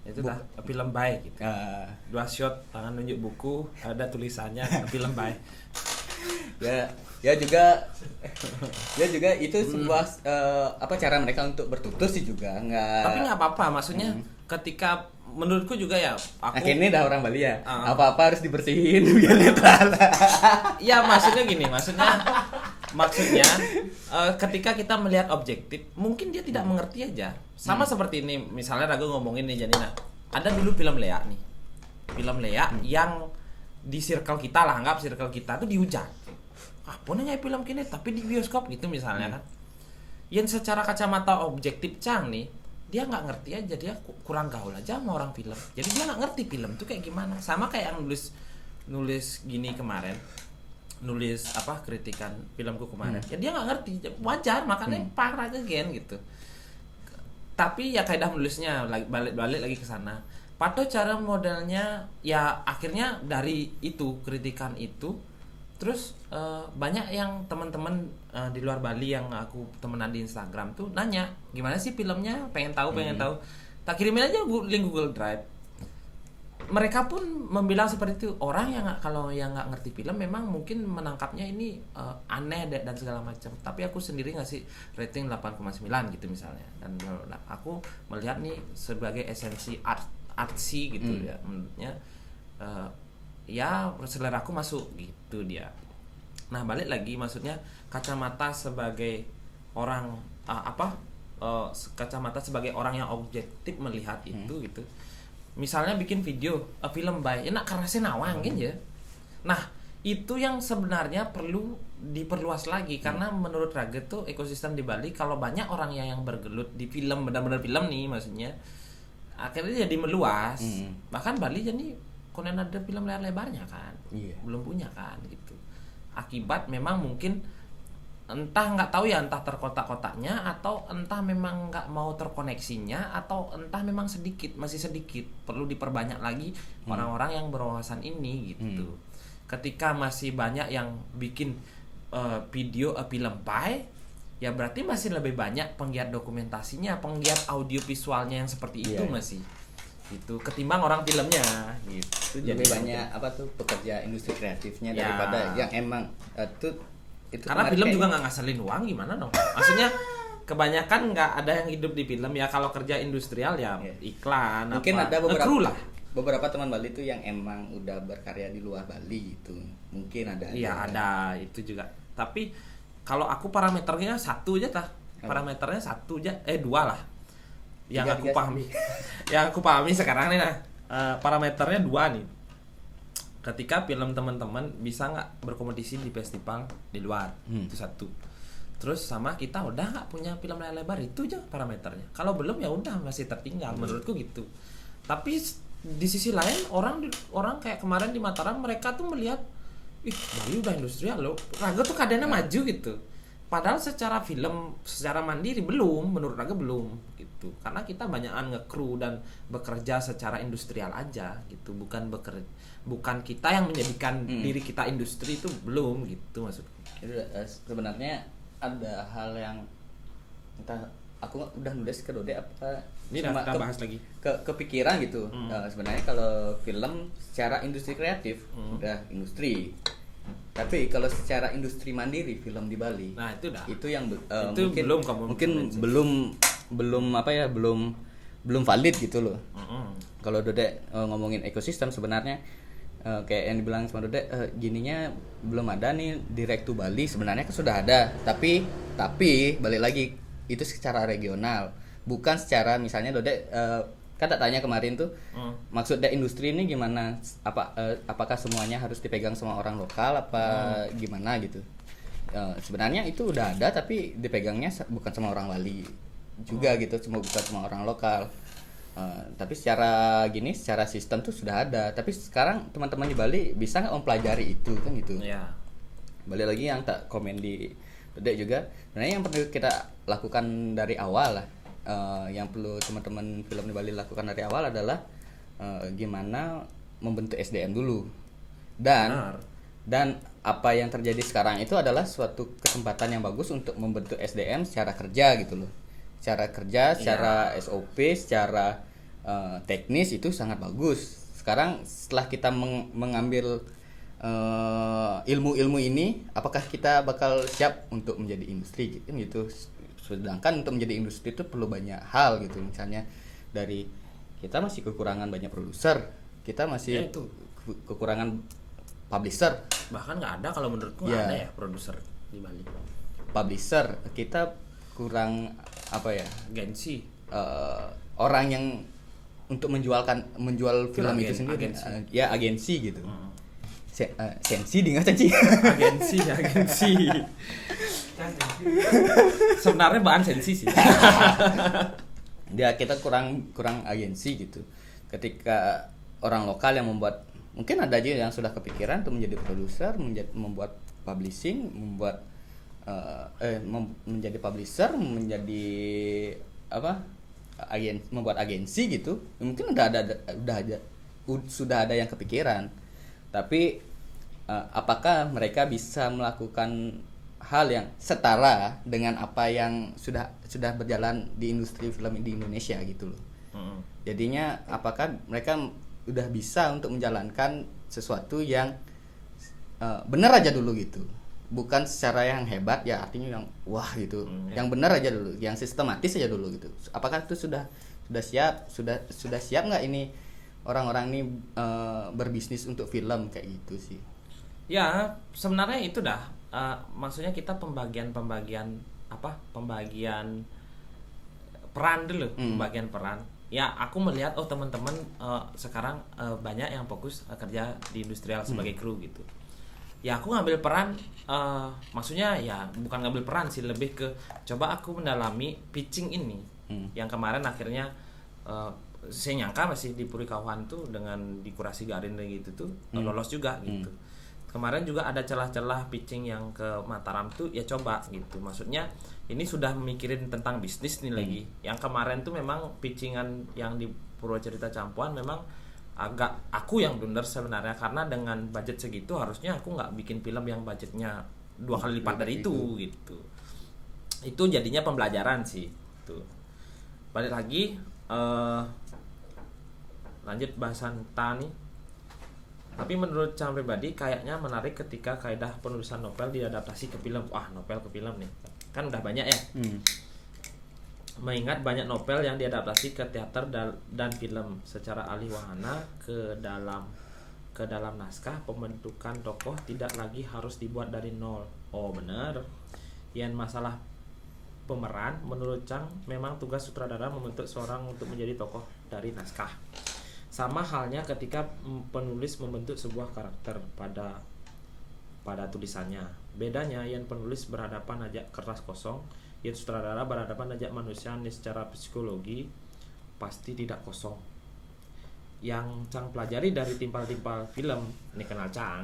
Itu film baik gitu. 2 shot tangan nunjuk buku, ada tulisannya film baik. ya juga itu sebuah apa cara mereka untuk bertutur sih juga tapi nggak apa-apa, maksudnya ketika menurutku juga ya aku akhirnya dah orang Bali ya apa-apa harus dibersihin biar netral. Ya maksudnya gini, maksudnya ketika kita melihat objektif mungkin dia tidak mengerti aja sama seperti ini. Misalnya Raga ngomongin nih Janina, ada dulu film Lea nih, yang di circle kita lah, anggap circle kita tuh dihujat, apa nih film kini tapi di bioskop gitu misalnya kan. Yang secara kacamata objektif Chang nih, dia nggak ngerti aja, dia kurang gaul aja sama orang film, jadi dia nggak ngerti film tuh kayak gimana. Sama kayak yang nulis gini kemarin, nulis kritikan filmku kemarin, ya dia nggak ngerti, wajar, makanya parah again gitu. Tapi ya kaidah menulisnya balik lagi ke sana. Pada cara modelnya ya akhirnya dari itu kritikan itu, terus banyak yang teman-teman di luar Bali yang aku temenan di Instagram tuh nanya gimana sih filmnya, pengen tahu. Tak kirimin aja link Google Drive. Mereka pun membilang seperti itu. Orang yang kalau yang nggak ngerti film memang mungkin menangkapnya ini aneh dan segala macam. Tapi aku sendiri ngasih rating 8,9 gitu misalnya. Dan aku melihat nih sebagai esensi artsy gitu ya. Menurutnya ya selera aku masuk gitu dia. Nah balik lagi, maksudnya kacamata sebagai orang kacamata sebagai orang yang objektif melihat itu gitu. Misalnya bikin video film baik enak karena senawang kan ya. Nah itu yang sebenarnya perlu diperluas lagi, karena menurut Raga tuh ekosistem di Bali kalau banyak orang yang bergelut di film, benar-benar film nih maksudnya, akhirnya jadi meluas. Bahkan Bali jadi konen ada film layar lebarnya kan, belum punya kan gitu. Akibat memang mungkin entah nggak tahu ya, entah terkotak-kotaknya atau entah memang nggak mau terkoneksinya, atau entah memang masih sedikit perlu diperbanyak lagi orang-orang yang berwawasan ini gitu. Ketika masih banyak yang bikin video film pai, ya berarti masih lebih banyak penggiat dokumentasinya, penggiat audio visualnya yang seperti itu masih gitu, ketimbang orang filmnya gitu. Lebih banyak pekerja industri kreatifnya daripada yang emang itu karena film juga nggak ngasalin uang, gimana dong? Maksudnya kebanyakan nggak ada yang hidup di film ya. Kalau kerja industrial ya iklan, mungkin ada beberapa teman Bali tuh yang emang udah berkarya di luar Bali gitu, mungkin ada. Iya ada itu juga. Tapi kalau aku parameternya satu aja parameternya satu aja, dua lah yang aku pahami. Yang aku pahami sekarang nih parameternya dua nih. Ketika film teman-teman bisa nggak berkompetisi di festival di luar, itu satu. Terus sama kita udah nggak punya film layar lebar, itu aja parameternya. Kalau belum ya udah masih tertinggal, menurutku gitu. Tapi di sisi lain orang kayak kemarin di Mataram, mereka tuh melihat, Bali udah industrial loh, Raga tuh keadaannya maju gitu. Padahal secara film, secara mandiri belum, menurut Raga belum gitu. Karena kita banyakan nge-crew dan bekerja secara industrial aja gitu, bukan kita yang menjadikan diri kita industri, itu belum gitu maksudnya. Sebenarnya ada hal yang entah aku udah nulis ke Dode apa ini kita bahas lagi kepikiran gitu. Sebenarnya kalau film secara industri kreatif udah industri, tapi kalau secara industri mandiri film di Bali, nah itu yang itu mungkin belum valid gitu loh. Kalau Dode ngomongin ekosistem, sebenarnya kayak yang dibilang sama Dode, gininya belum ada nih direct to Bali. Sebenarnya kan sudah ada, tapi balik lagi itu secara regional, bukan secara misalnya Dode kan tak tanya kemarin tuh maksudnya industri ini gimana, apakah semuanya harus dipegang sama orang lokal apa gimana gitu. Sebenarnya itu udah ada tapi dipegangnya bukan sama orang Bali juga gitu, bukan sama orang lokal. Tapi secara sistem tuh sudah ada. Tapi sekarang teman-teman di Bali bisa nggak mempelajari itu kan gitu. Balik lagi yang tak komen di Dede juga. Sebenarnya yang perlu kita lakukan dari awal lah, yang perlu teman-teman film di Bali lakukan dari awal adalah gimana membentuk SDM dulu. Dan apa yang terjadi sekarang itu adalah suatu kesempatan yang bagus untuk membentuk SDM secara kerja gitu loh. Secara kerja, secara SOP, secara teknis itu sangat bagus. Sekarang setelah kita mengambil ilmu-ilmu ini, apakah kita bakal siap untuk menjadi industri gitu. Sedangkan untuk menjadi industri itu perlu banyak hal gitu. Misalnya dari kita masih kekurangan banyak produser, kita masih kekurangan publisher. Bahkan nggak ada, kalau menurutku nggak ada ya produser di Bali. Publisher kita kurang agensi, orang yang untuk menjual film itu sendiri, agensi gitu. Sensi dengar sih agensi sebenarnya bahan sensi sih. Kita kurang agensi gitu. Ketika orang lokal yang membuat, mungkin ada aja yang sudah kepikiran untuk menjadi produser, membuat publishing, menjadi publisher, menjadi apa, membuat agensi gitu, mungkin sudah ada yang kepikiran, tapi apakah mereka bisa melakukan hal yang setara dengan apa yang sudah berjalan di industri film di Indonesia gitu loh. Jadinya apakah mereka udah bisa untuk menjalankan sesuatu yang benar aja dulu gitu, bukan secara yang hebat ya, artinya yang wah gitu, yang benar aja dulu, yang sistematis aja dulu gitu. Apakah itu sudah siap nggak ini orang-orang ini berbisnis untuk film kayak gitu sih? Ya sebenarnya itu dah maksudnya kita pembagian peran dulu, pembagian peran. Ya aku melihat teman-teman sekarang banyak yang fokus kerja di industrial sebagai kru gitu. Ya aku ngambil peran, maksudnya ya bukan ngambil peran sih, lebih ke coba aku mendalami pitching ini. Yang kemarin akhirnya saya nyangka masih di Purikawan tuh dengan dikurasi Garin gitu tuh lolos juga gitu. Kemarin juga ada celah-celah pitching yang ke Mataram tuh ya coba gitu. Maksudnya ini sudah mikirin tentang bisnis nih lagi. Yang kemarin tuh memang pitchingan yang di Purwacarita Campuan memang agak aku yang blunder sebenarnya, karena dengan budget segitu harusnya aku nggak bikin film yang budgetnya 2 kali lipat dari itu gitu. Itu jadinya pembelajaran sih tuh. Balik lagi lanjut bahasan nih. Tapi menurut Cang pribadi kayaknya menarik ketika kaidah penulisan novel diadaptasi ke film. Wah, novel ke film nih kan udah banyak ya. Mengingat banyak novel yang diadaptasi ke teater dan film secara alih wahana ke dalam naskah, pembentukan tokoh tidak lagi harus dibuat dari nol. Oh bener. Yang masalah pemeran, menurut Cang memang tugas sutradara membentuk seorang untuk menjadi tokoh dari naskah. Sama halnya ketika penulis membentuk sebuah karakter pada tulisannya. Bedanya yang penulis berhadapan aja kertas kosong, yang sutradara berhadapan aja manusia yang secara psikologi pasti tidak kosong. Yang Cang pelajari dari timpal-timpal film ini kenal Cang,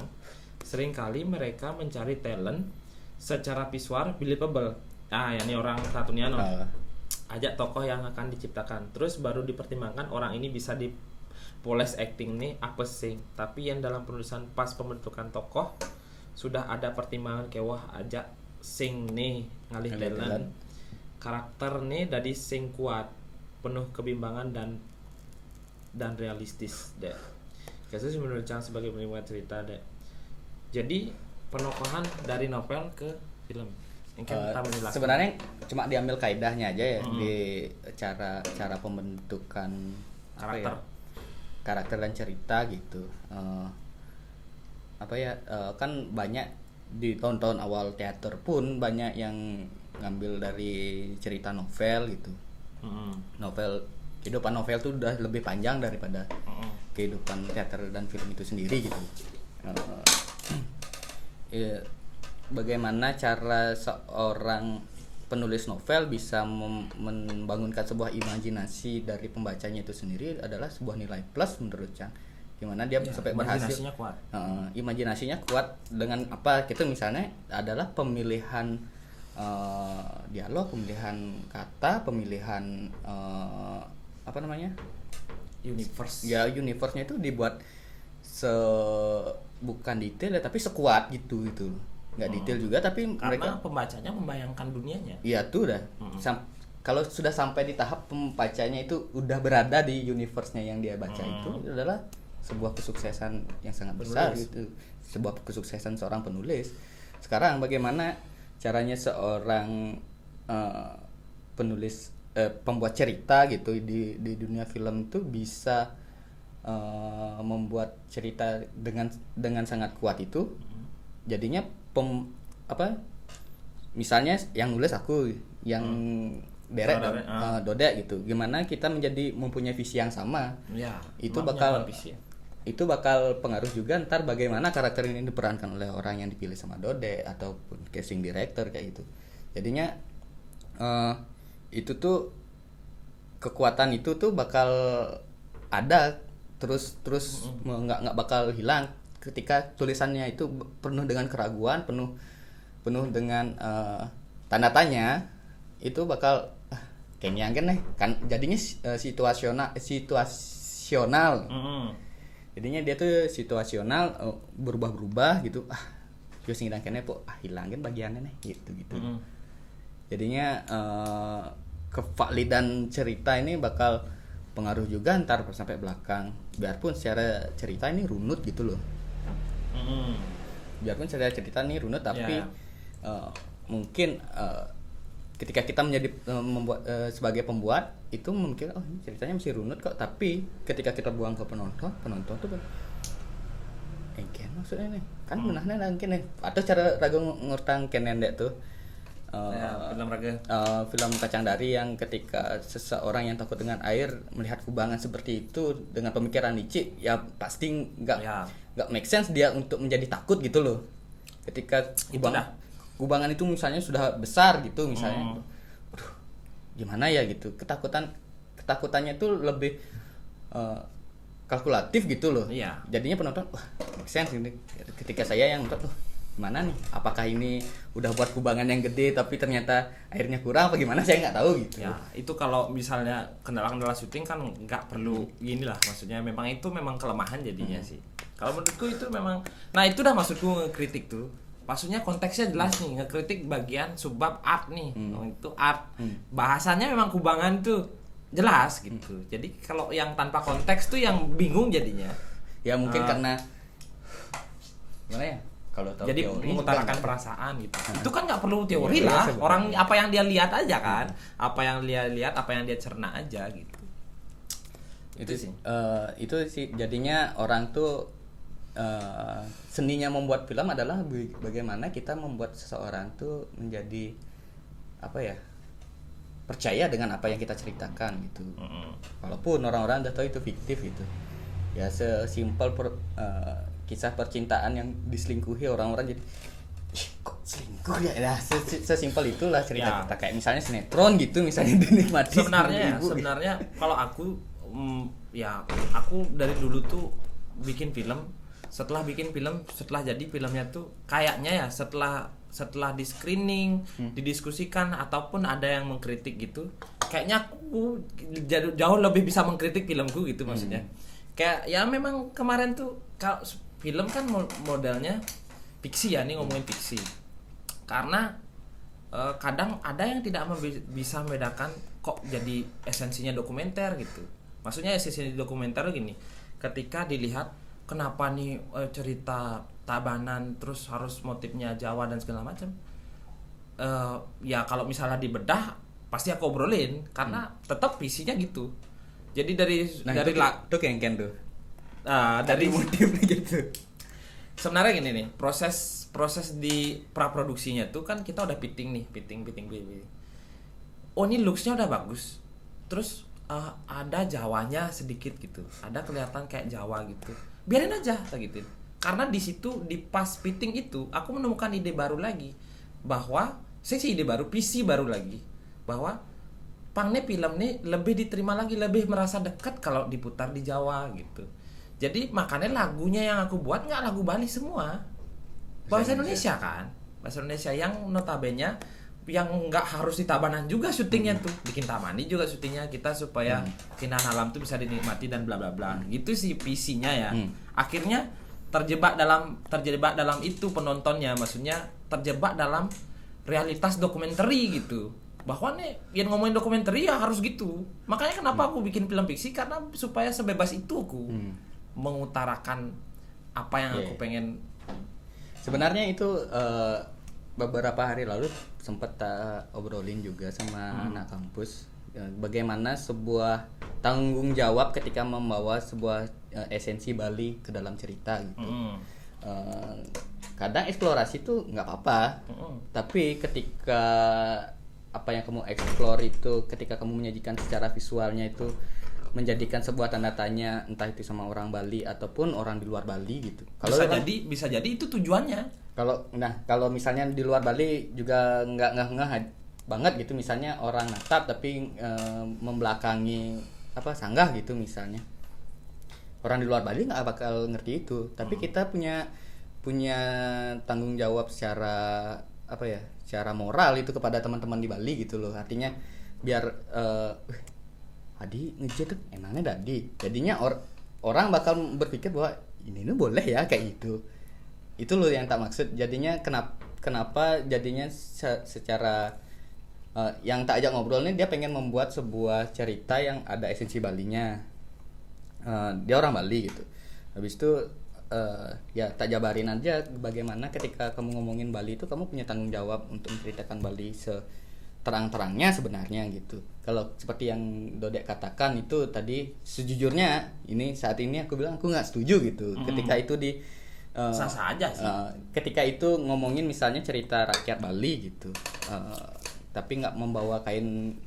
seringkali mereka mencari talent secara visual believable. Ini orang satunya ajak tokoh yang akan diciptakan, terus baru dipertimbangkan orang ini bisa poles acting nih apa sih. Tapi yang dalam penulisan pas pembentukan tokoh sudah ada pertimbangan kewah aja sing nih ngalih talent karakter nih dari sing kuat, penuh kebimbangan dan realistis deh. Kasus menurut Cang sebagai penikmat cerita deh. Jadi penokohan dari novel ke film sebenarnya cuma diambil kaidahnya aja ya, di cara pembentukan karakter dan cerita gitu. Kan banyak di tahun-tahun awal teater pun banyak yang ngambil dari cerita novel gitu. Kehidupan novel tuh udah lebih panjang daripada kehidupan teater dan film itu sendiri gitu. Bagaimana cara seorang penulis novel bisa membangunkan sebuah imajinasi dari pembacanya itu sendiri adalah sebuah nilai plus menurut Cang. Gimana dia sampai berhasil imajinasinya kuat dengan apa gitu, misalnya adalah pemilihan dialog, pemilihan kata, pemilihan universe-nya itu dibuat bukan detail ya, tapi sekuat gitu. Nggak detail juga tapi karena mereka pembacanya membayangkan dunianya. Iya tuh dah. Kalau sudah sampai di tahap pembacanya itu udah berada di universe-nya yang dia baca, itu adalah sebuah kesuksesan yang sangat besar gitu. Sebuah kesuksesan seorang penulis. Sekarang bagaimana caranya seorang penulis pembuat cerita gitu di dunia film itu bisa membuat cerita dengan sangat kuat itu. Jadinya misalnya yang nulis aku, yang derek Dodek gitu. Gimana kita mempunyai visi yang sama? Ya, itu bakal pengaruh juga ntar bagaimana karakter ini diperankan oleh orang yang dipilih sama Dodek ataupun casting director kayak gitu. Jadinya itu tuh kekuatan itu tuh bakal ada terus nggak bakal hilang ketika tulisannya itu penuh dengan keraguan, penuh dengan tanda tanya, itu bakal kayaknya kan jadinya situasional. Jadinya dia tuh situasional, berubah-berubah gitu. Yo sing kene po hilangin bagiannya nih gitu. Jadinya kevalidan cerita ini bakal pengaruh juga ntar sampai belakang. Biarpun secara cerita ini runut gitu loh. Biarpun secara cerita ini runut, tapi mungkin ketika kita menjadi membuat sebagai pembuat itu mungkin ini ceritanya masih runut kok, tapi ketika kita buang ke penonton tuh engken maksudnya nih kan benahnya mungkin nih atau cara ragu ngurtang kenen dek tuh film Kacang Dari yang ketika seseorang yang takut dengan air melihat kubangan seperti itu dengan pemikiran licik, ya pasti nggak make sense dia untuk menjadi takut gitu loh. Ketika kubangan itu misalnya sudah besar gitu misalnya, aduh gimana ya gitu, ketakutannya itu lebih kalkulatif gitu loh. Jadinya penonton wah make sense ini. Ketika saya yang nonton gimana nih, apakah ini udah buat kubangan yang gede tapi ternyata airnya kurang apa gimana, saya nggak tahu gitu ya. Itu kalau misalnya kendala-kendala syuting kan nggak perlu inilah, maksudnya memang itu memang kelemahan jadinya sih kalau menurutku. Itu memang, nah itu dah maksudku ngekritik tuh, maksudnya konteksnya jelas nih, ngekritik bagian subbab art nih. Itu art bahasanya memang kubangan tuh jelas gitu. Jadi kalau yang tanpa konteks tuh yang bingung jadinya ya, mungkin karena gimana ya, kalau tahu jadi teori mengutarakan perasaan gitu. Itu kan nggak perlu teori lah. Orang apa yang dia lihat aja kan. Apa yang dia lihat, apa yang dia cerna aja gitu. Itu sih. Itu sih jadinya orang tuh seninya membuat film adalah bagaimana kita membuat seseorang tuh menjadi apa ya, percaya dengan apa yang kita ceritakan gitu. Walaupun orang-orang udah tahu itu fiktif gitu. Ya sesimpel kisah percintaan yang diselingkuhi orang-orang jadi kok selingkuh ya, nah, sesimpel itulah cerita kita, kayak misalnya sinetron gitu misalnya dinikmati. Sebenarnya kalau aku aku dari dulu tuh bikin film, setelah jadi filmnya tuh kayaknya ya setelah di screening, didiskusikan ataupun ada yang mengkritik gitu, kayaknya aku jauh lebih bisa mengkritik filmku gitu maksudnya. Kayak ya memang kemarin tuh kalau film kan modelnya fiksi ya, nih ngomongin fiksi. Karena kadang ada yang tidak bisa membedakan kok jadi esensinya dokumenter gitu. Maksudnya esensi dokumenter gini, ketika dilihat kenapa nih cerita Tabanan terus harus motifnya Jawa dan segala macam. Ya kalau misalnya dibedah pasti aku obrolin karena tetap visinya gitu. Jadi dari tuh kengken tuh. Dari motifnya gitu. Sebenarnya gini nih, proses di praproduksinya tuh kan kita udah fitting. Oh ini looksnya udah bagus. Terus ada Jawanya sedikit gitu. Ada kelihatan kayak Jawa gitu. Biarin aja gitu. Karena di situ di pas fitting itu aku menemukan ide baru lagi, bahwa ide baru, visi baru lagi, bahwa Pangne film nih lebih diterima lagi, lebih merasa dekat kalau diputar di Jawa gitu. Jadi makanya lagunya yang aku buat nggak lagu Bali semua, bahasa Indonesia kan, bahasa Indonesia yang notabene yang nggak harus di Tabanan juga syutingnya tuh, bikin Tamani juga syutingnya kita supaya keindahan alam tuh bisa dinikmati dan bla bla bla. Gitu sih visinya ya. Akhirnya terjebak dalam itu penontonnya, maksudnya terjebak dalam realitas dokumentari gitu. Bahwa nih yang ngomongin dokumenter ya harus gitu. Makanya kenapa aku bikin film fiksi, karena supaya sebebas itu aku mengutarakan apa yang aku pengen. Sebenarnya itu beberapa hari lalu sempat obrolin juga sama anak kampus, bagaimana sebuah tanggung jawab ketika membawa sebuah esensi Bali ke dalam cerita gitu. Kadang eksplorasi itu nggak apa-apa, tapi ketika apa yang kamu explore itu, ketika kamu menyajikan secara visualnya itu menjadikan sebuah tanda tanya, entah itu sama orang Bali ataupun orang di luar Bali gitu. Bisa jadi itu tujuannya. Kalau misalnya di luar Bali juga nggak banget gitu, misalnya orang natap tapi membelakangi sanggah gitu misalnya. orang di luar Bali nggak bakal ngerti itu, tapi kita punya tanggung jawab secara apa ya, secara moral itu kepada teman-teman di Bali gitu loh. Artinya biar Adi ngejet tuh emangnya Dadi, jadinya orang bakal berpikir bahwa ini boleh ya kayak gitu. Itu loh yang tak maksud. Jadinya kenapa jadinya secara yang tak ajak ngobrol nih, dia pengen membuat sebuah cerita yang ada esensi Balinya. Dia orang Bali gitu. Habis itu ya tak jabarin aja bagaimana ketika kamu ngomongin Bali itu kamu punya tanggung jawab untuk menceritakan Bali seterang-terangnya sebenarnya gitu. Kalau seperti yang Dodek katakan itu tadi, sejujurnya saat ini aku bilang aku nggak setuju gitu. Ketika itu sah-sah aja sih. Ketika itu ngomongin misalnya cerita rakyat Bali gitu, tapi nggak membawa kain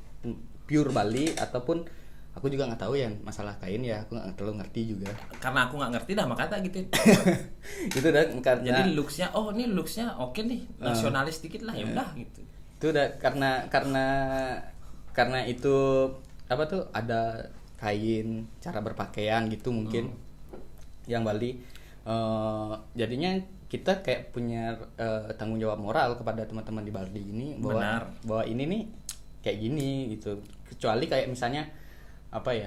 pure Bali, ataupun aku juga nggak tahu ya masalah kain ya, aku nggak terlalu ngerti juga. Karena aku nggak ngerti dah makanya gitu. Itu dah karena jadi looksnya ini looksnya oke nih, nasionalis dikit lah ya udah gitu. Itu udah karena itu apa tuh, ada kain cara berpakaian gitu mungkin yang Bali, jadinya kita kayak punya tanggung jawab moral kepada teman-teman di Bali ini bahwa ini nih kayak gini gitu. Kecuali kayak misalnya apa ya,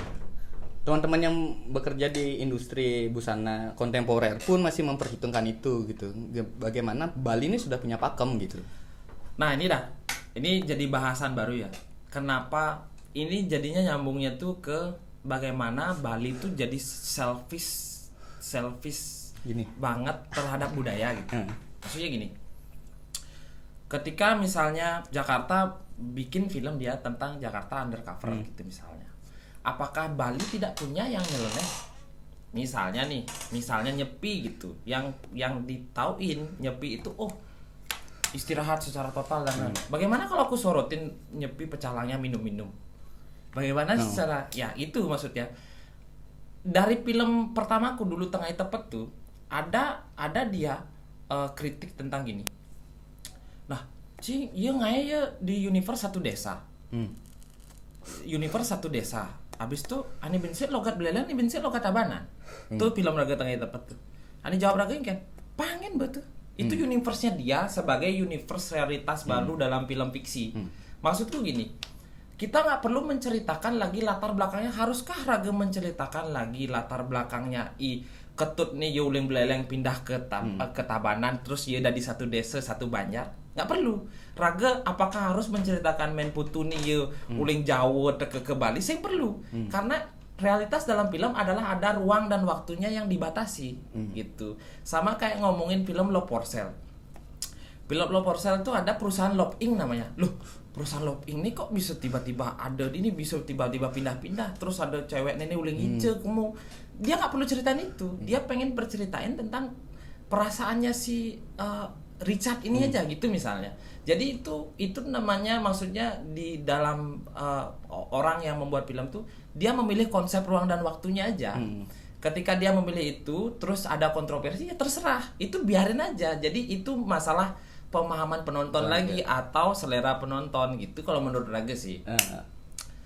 teman-teman yang bekerja di industri busana kontemporer pun masih memperhitungkan itu gitu. Bagaimana Bali ini sudah punya pakem gitu. Nah ini jadi bahasan baru ya. Kenapa ini jadinya nyambungnya tuh ke bagaimana Bali tuh jadi selfish gini banget terhadap budaya gitu. Maksudnya gini, ketika misalnya Jakarta bikin film dia tentang Jakarta undercover gitu misalnya, apakah Bali tidak punya yang nyeleneh? Misalnya Nyepi gitu, yang ditauin Nyepi itu istirahat secara total dan bagaimana kalau aku sorotin Nyepi pecalangnya minum-minum? Bagaimana secara ya itu maksudnya. Dari film pertamaku dulu Tengah Tepet tuh ada dia kritik tentang gini. Nah, iya ngaya di universe satu desa. Universe satu desa. Abis itu ani bensin logat belelan, ani bensin logat tabanan. Tuh film Raga Tengah Tepet tuh. Ani jawab Raga kan, pangen betul. Itu universe-nya dia sebagai universe realitas baru dalam film fiksi. Maksudku gini, kita nggak perlu menceritakan lagi latar belakangnya. Haruskah Raga menceritakan lagi latar belakangnya ketut nih Yuling Beleleng pindah ke Tabanan, terus ya dari satu desa satu banjar? Nggak perlu. Raga apakah harus menceritakan men putu nih uling Jawa ke Bali? Saya perlu. Karena realitas dalam film adalah ada ruang dan waktunya yang dibatasi gitu. Sama kayak ngomongin film Love for Sale. Film Love for Sale itu ada perusahaan Love Inc namanya. Loh, perusahaan Love Inc ini kok bisa tiba-tiba ada ini, bisa tiba-tiba pindah-pindah, terus ada cewek nenek uling hijau kamu. Dia nggak perlu ceritain itu. Dia pengen berceritain tentang perasaannya si Richard ini aja gitu misalnya. Jadi itu namanya, maksudnya di dalam orang yang membuat film tuh dia memilih konsep ruang dan waktunya aja. Ketika dia memilih itu terus ada kontroversi ya terserah, itu biarin aja. Jadi itu masalah pemahaman penonton lagi atau selera penonton gitu kalau menurut Raga sih.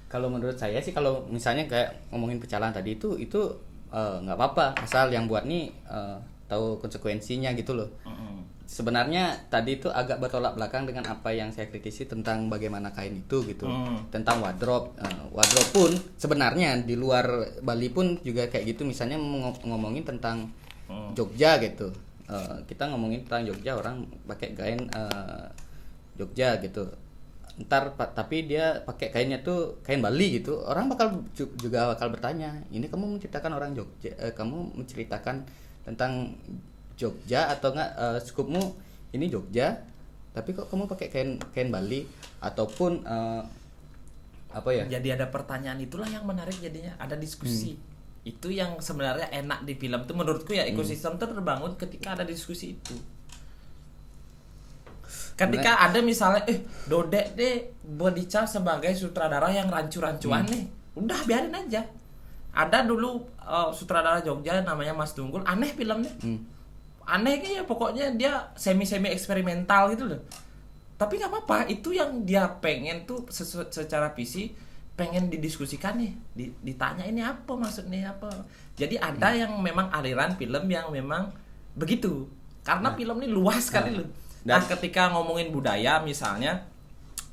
Kalau menurut saya sih, kalau misalnya kayak ngomongin pecalang tadi itu nggak apa-apa asal yang buat nih tahu konsekuensinya gitu loh. Sebenarnya tadi itu agak bertolak belakang dengan apa yang saya kritisi tentang bagaimana kain itu gitu. Tentang wardrobe pun sebenarnya di luar Bali pun juga kayak gitu. Misalnya ngomongin tentang Jogja gitu. Kita ngomongin tentang Jogja, orang pakai kain Jogja gitu. Ntar tapi dia pakai kainnya tuh kain Bali gitu. Orang juga bakal bertanya, ini kamu menceritakan orang Jogja, kamu menceritakan tentang Jogja atau enggak, skupmu ini Jogja tapi kok kamu pakai kain Bali ataupun apa ya? Jadi ada pertanyaan, itulah yang menarik jadinya, ada diskusi. Itu yang sebenarnya enak di film tuh menurutku ya, ekosistem tuh terbangun ketika ada diskusi itu. Ketika ada misalnya Dodek deh berdicap sebagai sutradara yang rancu-rancuan nih, udah biarin aja. Ada dulu sutradara Jogja namanya Mas Tunggul, aneh filmnya. Aneh kayaknya, pokoknya dia semi eksperimental gitu loh. Tapi nggak apa-apa, itu yang dia pengen tuh secara visi pengen didiskusikan nih, ditanya ini apa maksudnya apa. Jadi ada yang memang aliran film yang memang begitu. Karena film ini luas sekali loh. Nah, ketika ngomongin budaya misalnya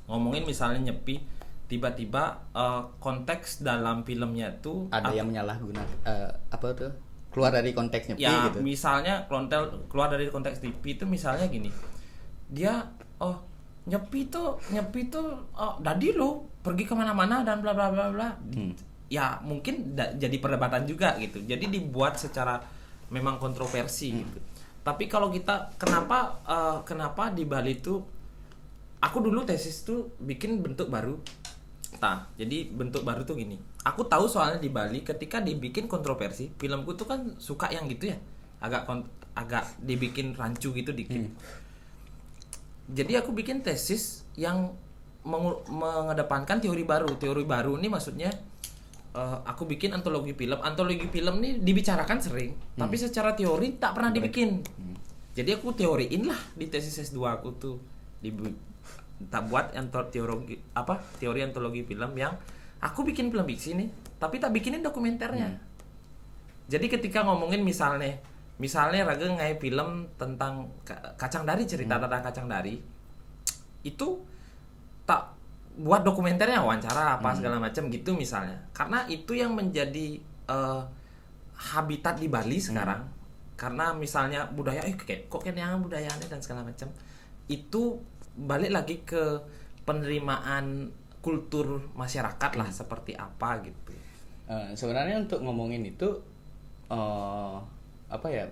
Nyepi, tiba-tiba konteks dalam filmnya tuh ada yang menyalahgunakan apa tuh? Keluar dari konteks Nyepi ya, gitu. Misalnya keluar dari konteks Nyepi itu misalnya gini. Dia Nyepi tuh dadi lo pergi kemana-mana dan bla bla bla bla. Ya mungkin jadi perdebatan juga gitu. Jadi dibuat secara memang kontroversi gitu. Tapi kalau kita kenapa di Bali tuh aku dulu tesis tuh bikin bentuk baru. Nah, jadi bentuk baru tuh gini. Aku tahu soalnya di Bali ketika dibikin kontroversi, filmku tuh kan suka yang gitu ya. Agak dibikin rancu gitu dikit. Jadi aku bikin tesis yang mengedepankan teori baru. Teori baru ini maksudnya aku bikin antologi film. Antologi film ini dibicarakan sering, tapi secara teori tak pernah dibikin. Jadi aku teoriin lah di tesis S2 aku tuh. Tak buat teori antologi film yang aku bikin film fiksi nih, tapi tak bikinin dokumenternya. Jadi ketika ngomongin misalnya Raga ngai film tentang Kacang Dari, cerita tentang Kacang Dari, itu tak buat dokumenternya, wawancara apa segala macam gitu misalnya, karena itu yang menjadi habitat di Bali sekarang. Karena misalnya budaya kok yang budayanya dan segala macam, itu balik lagi ke penerimaan kultur masyarakat lah seperti apa gitu. Sebenarnya untuk ngomongin itu apa ya,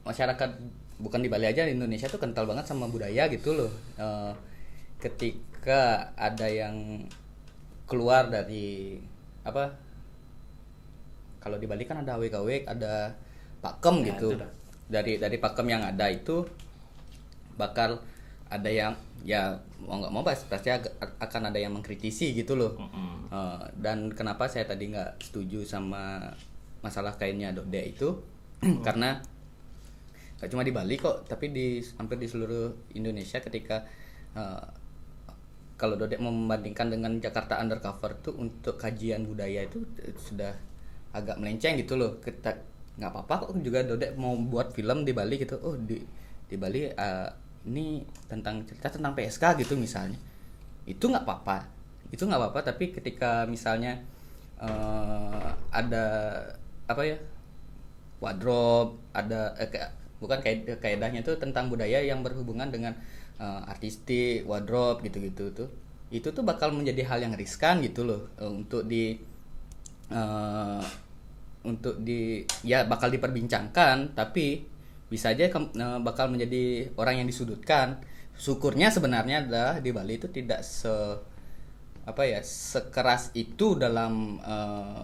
masyarakat bukan di Bali aja, di Indonesia tuh kental banget sama budaya gitu loh. Ketika ada yang keluar dari apa, kalau di Bali kan ada WKW, ada pakem gitu. Dari pakem yang ada itu bakal ada yang ya mau nggak mau pasti akan ada yang mengkritisi gitu loh. Dan kenapa saya tadi nggak setuju sama masalah kainnya Dodek itu karena gak cuma di Bali kok, tapi hampir di seluruh Indonesia ketika kalau Dodek membandingkan dengan Jakarta Undercover tuh untuk kajian budaya itu sudah agak melenceng gitu loh. Kita nggak apa-apa kok juga Dodek mau buat film di Bali gitu. Oh di Bali ini cerita tentang PSK gitu misalnya, itu nggak apa-apa. Tapi ketika misalnya ada apa ya, wardrobe, ada bukan kaedahnya itu tentang budaya yang berhubungan dengan artistik, wardrobe gitu-gitu tuh, itu tuh bakal menjadi hal yang riskan gitu loh untuk ya bakal diperbincangkan, tapi bisa aja bakal menjadi orang yang disudutkan. Syukurnya sebenarnya adalah di Bali itu tidak sekeras itu dalam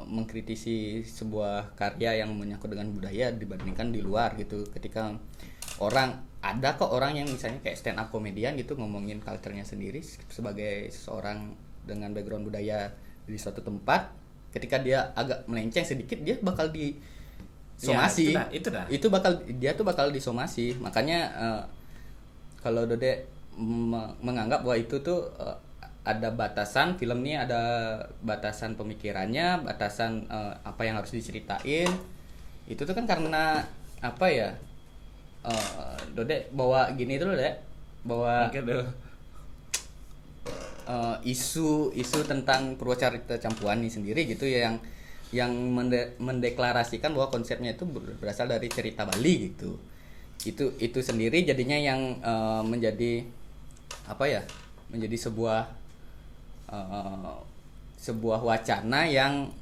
mengkritisi sebuah karya yang menyangkut dengan budaya dibandingkan di luar gitu. Ketika ada kok orang yang misalnya kayak stand up komedian gitu ngomongin culture-nya sendiri sebagai seseorang dengan background budaya di suatu tempat, ketika dia agak melenceng sedikit dia bakal disomasi. Ya, itu dia bakal disomasi. Makanya kalau Dode menganggap bahwa itu tuh ada batasan film ini, ada batasan pemikirannya, batasan apa yang harus diceritain, itu tuh kan karena apa ya, Dode bawa gini tuh Dode bawa isu tentang Purwacarita Campuan ini sendiri gitu ya, yang mendeklarasikan bahwa konsepnya itu berasal dari cerita Bali gitu. Itu sendiri jadinya yang menjadi apa ya, menjadi sebuah wacana yang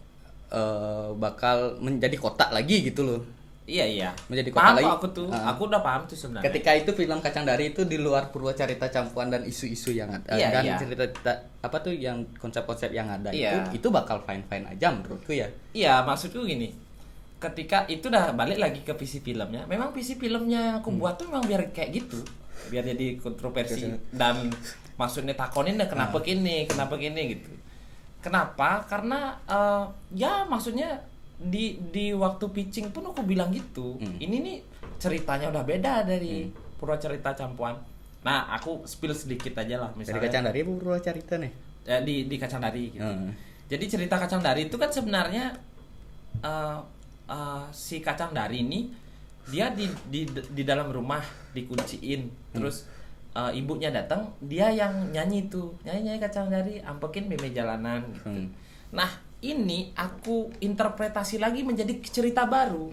bakal menjadi kotak lagi gitu loh. Iya. Menjadi paham kotak lagi. Aku udah paham tuh sebenarnya. Ketika itu film Kacang Dari itu di luar Purwacarita Campuan dan isu-isu yang ada cerita apa tuh yang konsep-konsep yang ada itu bakal fine-fine aja menurutku ya. Iya, maksudku gini. Ketika itu udah balik lagi ke visi filmnya. Memang visi filmnya aku buat tuh memang biar kayak gitu. Biar jadi kontroversi dan maksudnya takonin kenapa gini gitu. Kenapa? Karena ya maksudnya di waktu pitching pun aku bilang gitu. Ini nih ceritanya udah beda dari Purwacarita Campuan. Nah, aku spill sedikit aja lah misalnya. Dari Kacang Dari apa Purwacarita nih? Di Kacang Dari gitu. Jadi cerita Kacang Dari itu kan sebenarnya si Kacang Dari ini dia di dalam rumah dikunciin, terus ibunya datang, dia yang nyanyi tuh, nyanyi Kacang Dari, ampekin meme jalanan gitu. Nah ini aku interpretasi lagi menjadi cerita baru.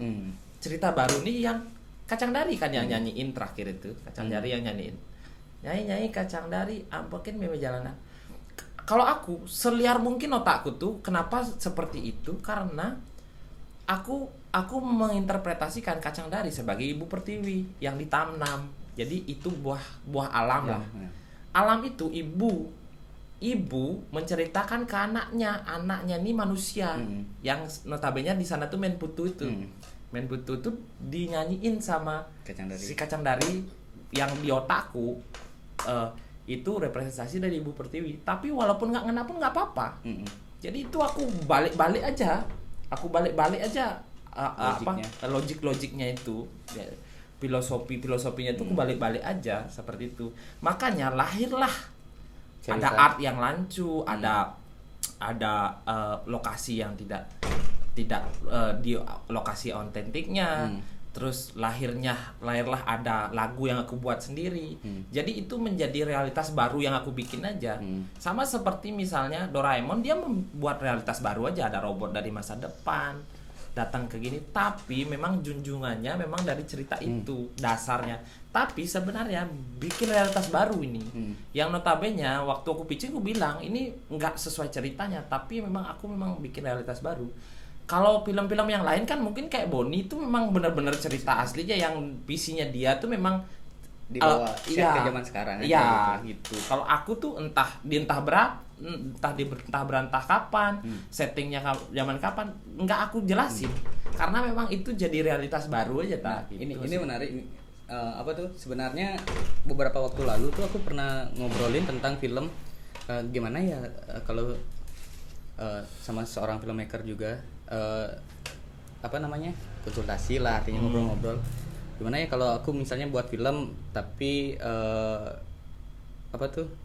Cerita baru nih yang Kacang Dari kan yang nyanyiin terakhir itu, Kacang Dari yang nyanyiin, nyanyi Kacang Dari, ampekin meme jalanan. Kalau aku seliar mungkin otakku tuh, kenapa seperti itu? Karena aku menginterpretasikan Kacang Dari sebagai ibu pertiwi yang ditanam. Jadi itu buah alam lah. Alam itu ibu menceritakan ke anaknya ini manusia yang notabene di sana tuh main putu itu. Main putu tuh dinyanyiin sama si Kacang Dari yang di otakku itu representasi dari ibu pertiwi. Tapi walaupun nggak ngena pun nggak apa-apa. Jadi itu aku balik-balik aja logiknya itu ya, filosofinya itu aku balik-balik aja seperti itu. Makanya lahirlah cerita. Ada art yang lancu, ada lokasi yang tidak di lokasi autentiknya. Terus lahirlah ada lagu yang aku buat sendiri. Jadi itu menjadi realitas baru yang aku bikin aja. Sama seperti misalnya Doraemon, dia membuat realitas baru aja, ada robot dari masa depan datang ke gini, tapi memang junjungannya memang dari cerita itu dasarnya. Tapi sebenarnya bikin realitas baru ini. Yang notabene waktu aku pitching aku bilang ini nggak sesuai ceritanya, tapi memang aku bikin realitas baru. Kalau film-film yang lain kan mungkin kayak Bonnie itu memang benar-benar cerita aslinya yang visinya dia tuh memang dibawa ke zaman sekarang. Iya gitu. Kalau aku tuh entah berantah kapan, settingnya zaman kapan, nggak aku jelasin. Karena memang itu jadi realitas baru aja gitu. Ini menarik. Apa tuh sebenarnya beberapa waktu lalu tuh aku pernah ngobrolin tentang film gimana ya kalau sama seorang filmmaker juga konsultasi lah, artinya ngobrol-ngobrol gimana ya kalau aku misalnya buat film tapi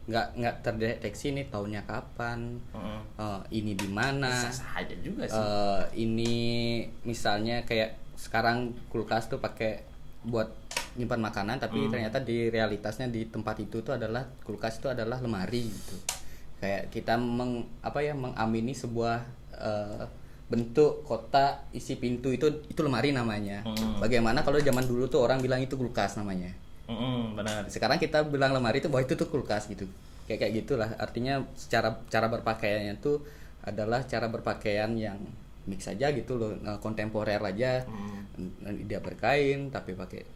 nggak terdeteksi nih tahunnya kapan, ini di mana, aja juga sih. Ini misalnya kayak sekarang kulkas tuh pakai buat nyimpan makanan, tapi ternyata di realitasnya di tempat itu tuh adalah kulkas itu adalah lemari gitu. Kayak kita mengamini sebuah bentuk kotak isi pintu itu lemari namanya. Bagaimana kalau zaman dulu tuh orang bilang itu kulkas namanya. Benar. Sekarang kita bilang lemari itu bahwa itu tuh kulkas gitu. Kayak gitulah. Artinya cara berpakaiannya tuh adalah cara berpakaian yang mix aja gitu loh, kontemporer aja. Dia berkain tapi pakai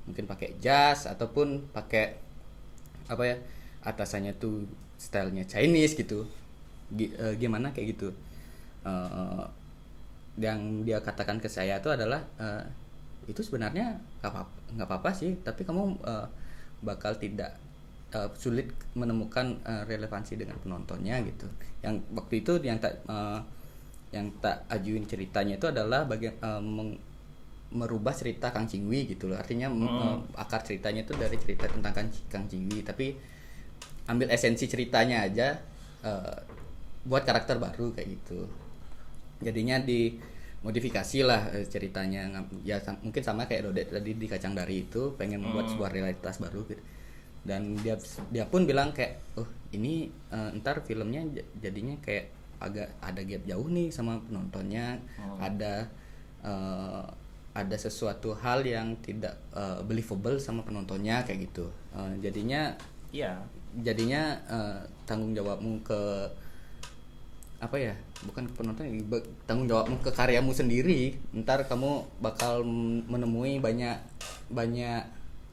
mungkin pakai jas ataupun pakai atasannya tuh stylenya Chinese gitu. Gimana kayak gitu. Yang dia katakan ke saya itu adalah itu sebenarnya nggak apa-apa sih, tapi kamu bakal tidak sulit menemukan relevansi dengan penontonnya gitu. Yang waktu itu yang tak ajuin ceritanya itu adalah merubah cerita Kang Cingwi gitu loh. Artinya akar ceritanya itu dari cerita tentang Kang Cingwi, tapi ambil esensi ceritanya aja buat karakter baru kayak gitu. Jadinya dimodifikasi lah ceritanya. Ya mungkin sama kayak Rodet tadi di Kacang Dari itu pengen membuat sebuah realitas baru gitu. Dan dia pun bilang kayak ini ntar filmnya jadinya kayak agak ada gap jauh nih sama penontonnya. Ada sesuatu hal yang tidak believable sama penontonnya kayak gitu. Jadinya tanggung jawabmu ke bukan penonton, tanggung jawabmu ke karyamu sendiri. Ntar kamu bakal menemui banyak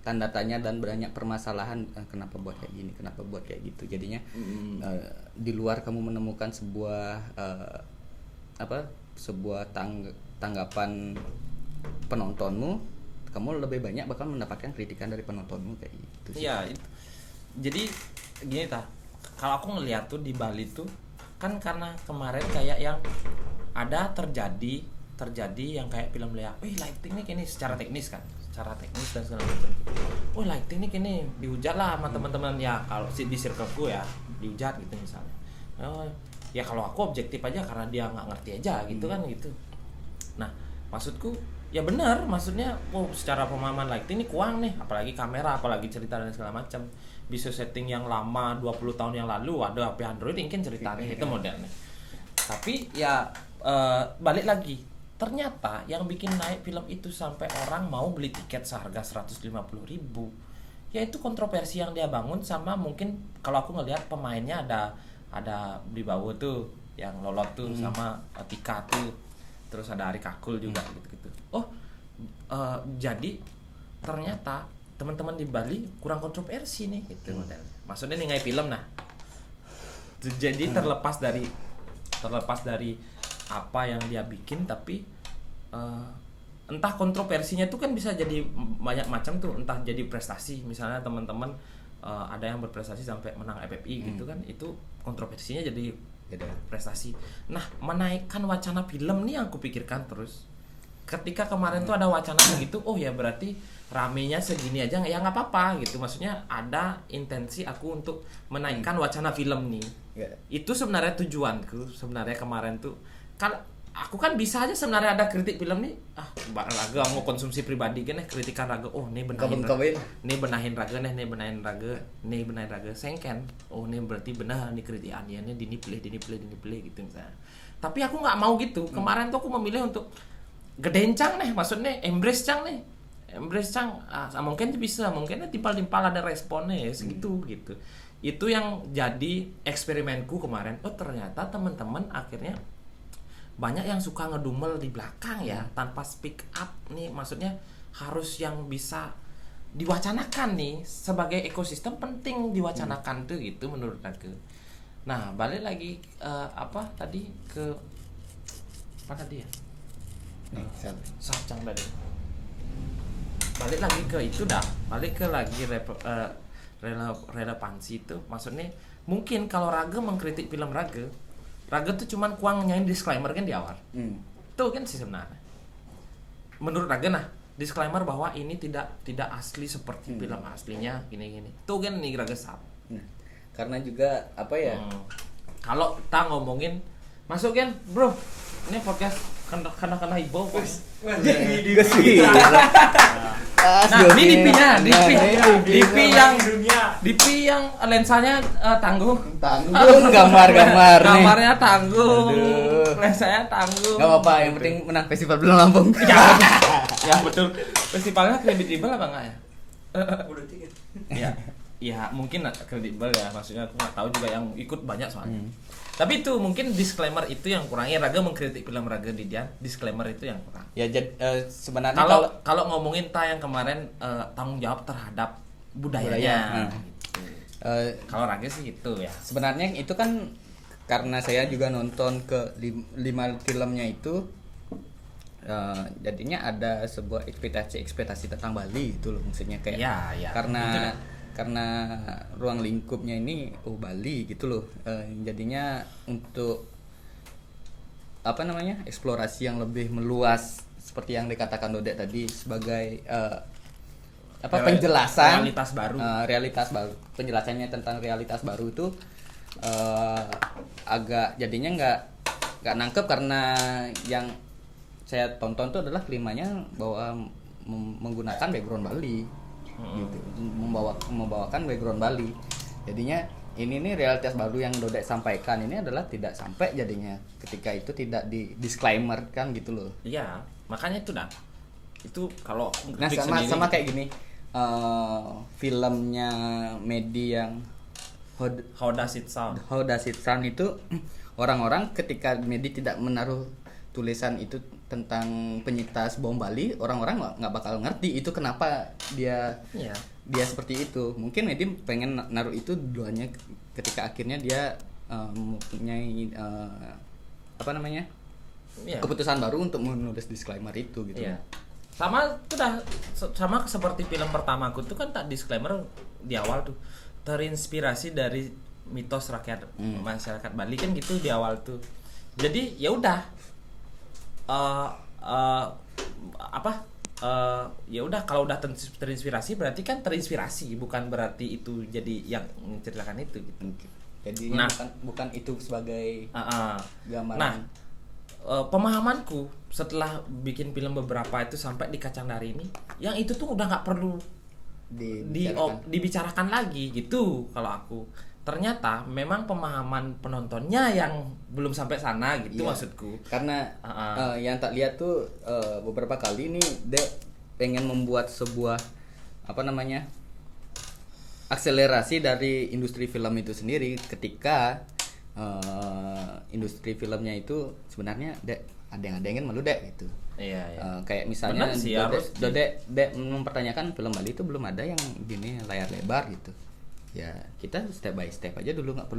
tanda tanya dan banyak permasalahan, kenapa buat kayak gini, kenapa buat kayak gitu. Jadinya di luar kamu menemukan sebuah tanggapan penontonmu, kamu lebih banyak bakal mendapatkan kritikan dari penontonmu kayak gitu. Iya, jadi gini kalau aku ngeliat tuh di Bali tuh kan karena kemarin kayak yang ada terjadi yang kayak film Lea, lighting nih kini secara teknis dan segala macam. Lighting nih kini dihujat lah sama teman-teman ya, kalau di circleku ya dihujat gitu misalnya. ya kalau aku objektif aja karena dia nggak ngerti aja gitu kan gitu. Nah maksudku ya benar, maksudnya secara pemahaman lighting ini kurang nih, apalagi kamera, apalagi cerita dan segala macam. Bisa setting yang lama 20 tahun yang lalu ada HP Android mungkin ceritanya itu modelnya. Tapi ya balik lagi, ternyata yang bikin naik film itu sampai orang mau beli tiket seharga 150.000, yaitu kontroversi yang dia bangun sama mungkin kalau aku ngelihat pemainnya ada Blibawo tuh yang lolot tuh sama Tika tuh, terus ada Ari Kakul juga gitu-gitu. Jadi ternyata teman-teman di Bali kurang kontroversi nih gitu modelnya. Maksudnya nih ngai film nah. Jadi terlepas dari apa yang dia bikin, tapi entah kontroversinya itu kan bisa jadi banyak macam tuh, entah jadi prestasi misalnya teman-teman ada yang berprestasi sampai menang FFI gitu kan, itu kontroversinya jadi prestasi. Nah menaikkan wacana film nih yang aku pikirkan terus ketika kemarin tuh ada wacana gitu, oh ya berarti ramenya segini aja ya nggak apa-apa gitu, maksudnya ada intensi aku untuk menaikkan wacana film nih. Itu sebenarnya tujuanku sebenarnya kemarin tuh. Kalau aku kan bisa aja sebenarnya ada kritik film nih, raga mau konsumsi pribadi kan kritikan raga, nih benahin raga sengken, nih berarti benar nih kritikannya nih dinipilih gitu misalnya. Tapi aku nggak mau gitu. Kemarin tuh aku memilih untuk gedencang nih, maksudnya embrace cang, mungkin bisa, mungkin timpal ada responnya ya segitu gitu. Itu yang jadi eksperimenku kemarin. Ternyata teman-teman akhirnya banyak yang suka ngedumel di belakang ya, tanpa speak up nih, maksudnya harus yang bisa diwacanakan nih, sebagai ekosistem penting diwacanakan tuh gitu menurut aku. Nah balik lagi tadi ke apa tadi ya? Sacang tadi. Balik lagi ke itu balik ke lagi relevansi itu, maksudnya mungkin kalau Raga mengkritik film Raga tuh cuman kuang nyanyi disclaimer kan di awal. Tuh kan sih sebenarnya. Menurut Raga disclaimer bahwa ini tidak asli seperti film aslinya gini. Tuh kan nih Raga sap. Karena juga apa ya? Kalau kita ngomongin masuk kan, bro. Ini podcast kena ibu kan. Nah, ini DP yang lensanya tangguh. Gambarnya tangguh. Lensanya tangguh. Gak apa-apa, yang penting menang festival Belum Lampung. Ya betul. Festivalnya kredibel apa enggak ya? Udah tiket. Ya mungkin kredibel ya, maksudnya aku nggak tahu juga yang ikut banyak soalnya. Tapi itu mungkin disclaimer itu yang kurangnya. Raga mengkritik film Raga di dia, disclaimer itu yang kurang. Ya sebenarnya kalau ngomongin yang kemarin tanggung jawab terhadap budayanya. Kalau Raga sih itu ya. Sebenarnya itu kan karena saya juga nonton ke 5 filmnya itu, jadinya ada sebuah ekspektasi tentang Bali itu loh, maksudnya kayak ya, karena ruang lingkupnya ini Bali gitu loh, jadinya untuk eksplorasi yang lebih meluas seperti yang dikatakan Dodek tadi sebagai penjelasan realitas baru penjelasannya tentang realitas baru itu agak jadinya nggak nangkep, karena yang saya tonton itu adalah klimanya bahwa menggunakan background Bali. Gitu, membawakan background Bali. Jadinya ini nih realitas baru yang Dodek sampaikan ini adalah tidak sampai jadinya ketika itu tidak di disclaimer kan gitu loh. Iya, makanya itu itu kalau sama kayak gini, filmnya Medi yang How Does It Sound itu orang-orang ketika Medi tidak menaruh tulisan itu tentang penyintas bom Bali, orang-orang nggak bakal ngerti itu kenapa dia seperti itu. Mungkin Medi pengen naruh itu duanya ketika akhirnya dia mempunyai keputusan baru untuk menulis disclaimer itu gitu. Sama seperti film pertamaku tuh kan tak disclaimer di awal tuh terinspirasi dari mitos masyarakat Bali kan gitu di awal tuh. Jadi ya udah ya udah kalau udah terinspirasi berarti kan terinspirasi, bukan berarti itu jadi yang menceritakan itu gitu. Jadi Nah. bukan itu sebagai gambaran. Nah, pemahamanku setelah bikin film beberapa itu sampai di Kacang Dari ini, yang itu tuh udah nggak perlu dibicarakan lagi gitu kalau aku. Ternyata memang pemahaman penontonnya yang belum sampai sana gitu maksudku. Karena yang tak lihat tuh beberapa kali ini Dek pengen membuat sebuah akselerasi dari industri film itu sendiri, ketika industri filmnya itu sebenarnya Dek ada yang malu Dek gitu. Iya. Kayak misalnya sih, Dek mempertanyakan film Bali itu belum ada yang gini layar lebar gitu. Ya kita step by step aja dulu, nggak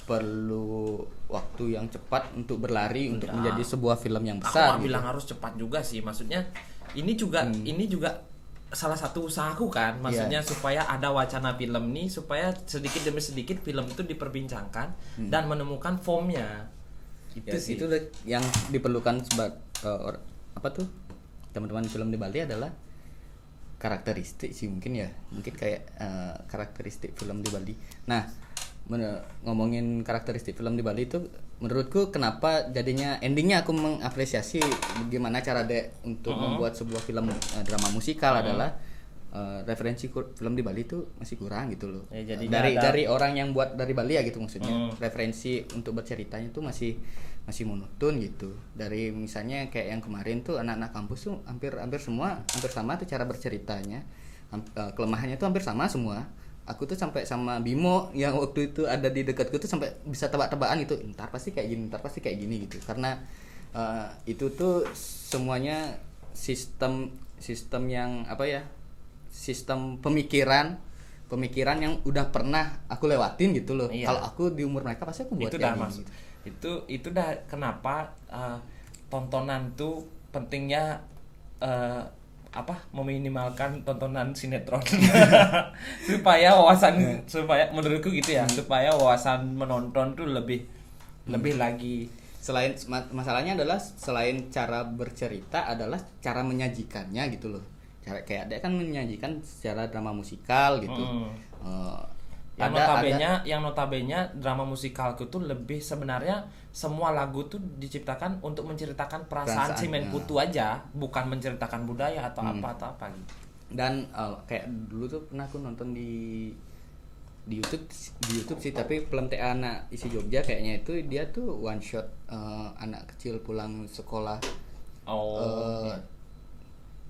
perlu waktu yang cepat untuk berlari untuk menjadi sebuah film yang besar. Aku bilang harus cepat juga sih, maksudnya ini juga salah satu usahaku kan, maksudnya supaya ada wacana film nih, supaya sedikit demi sedikit film itu diperbincangkan dan menemukan formnya. Itu yang diperlukan teman-teman film di Bali adalah karakteristik sih mungkin kayak karakteristik film di Bali. Nah, ngomongin karakteristik film di Bali itu, menurutku kenapa jadinya endingnya aku mengapresiasi bagaimana cara Dek untuk membuat sebuah film drama musikal adalah referensi film di Bali itu masih kurang gitu loh. Dari orang yang buat dari Bali ya gitu maksudnya. Referensi untuk berceritanya tuh masih monoton gitu. Dari misalnya kayak yang kemarin tuh anak-anak kampus tuh hampir sama tuh cara berceritanya. Kelemahannya tuh hampir sama semua. Aku tuh sampai sama Bimo yang waktu itu ada di dekatku tuh sampai bisa tebak-tebakan gitu. Ntar pasti kayak gini gitu. Karena itu tuh semuanya sistem yang sistem pemikiran yang udah pernah aku lewatin gitu loh. Kalau aku di umur mereka pasti aku buat itu kayak dah gitu. Itu dah kenapa tontonan tuh pentingnya meminimalkan tontonan sinetron supaya menurutku gitu ya, supaya wawasan menonton tuh lebih lagi. Selain masalahnya adalah selain cara bercerita adalah cara menyajikannya gitu loh. Cara kayak dia kan menyajikan secara drama musikal gitu. Yang notabene drama musikalku tuh lebih sebenarnya semua lagu tuh diciptakan untuk menceritakan perasaan si Menputu aja, bukan menceritakan budaya atau apa gitu. Dan kayak dulu tuh pernah aku nonton di YouTube sih, tapi film TA Anak Isi Jogja kayaknya itu dia tuh one shot anak kecil pulang sekolah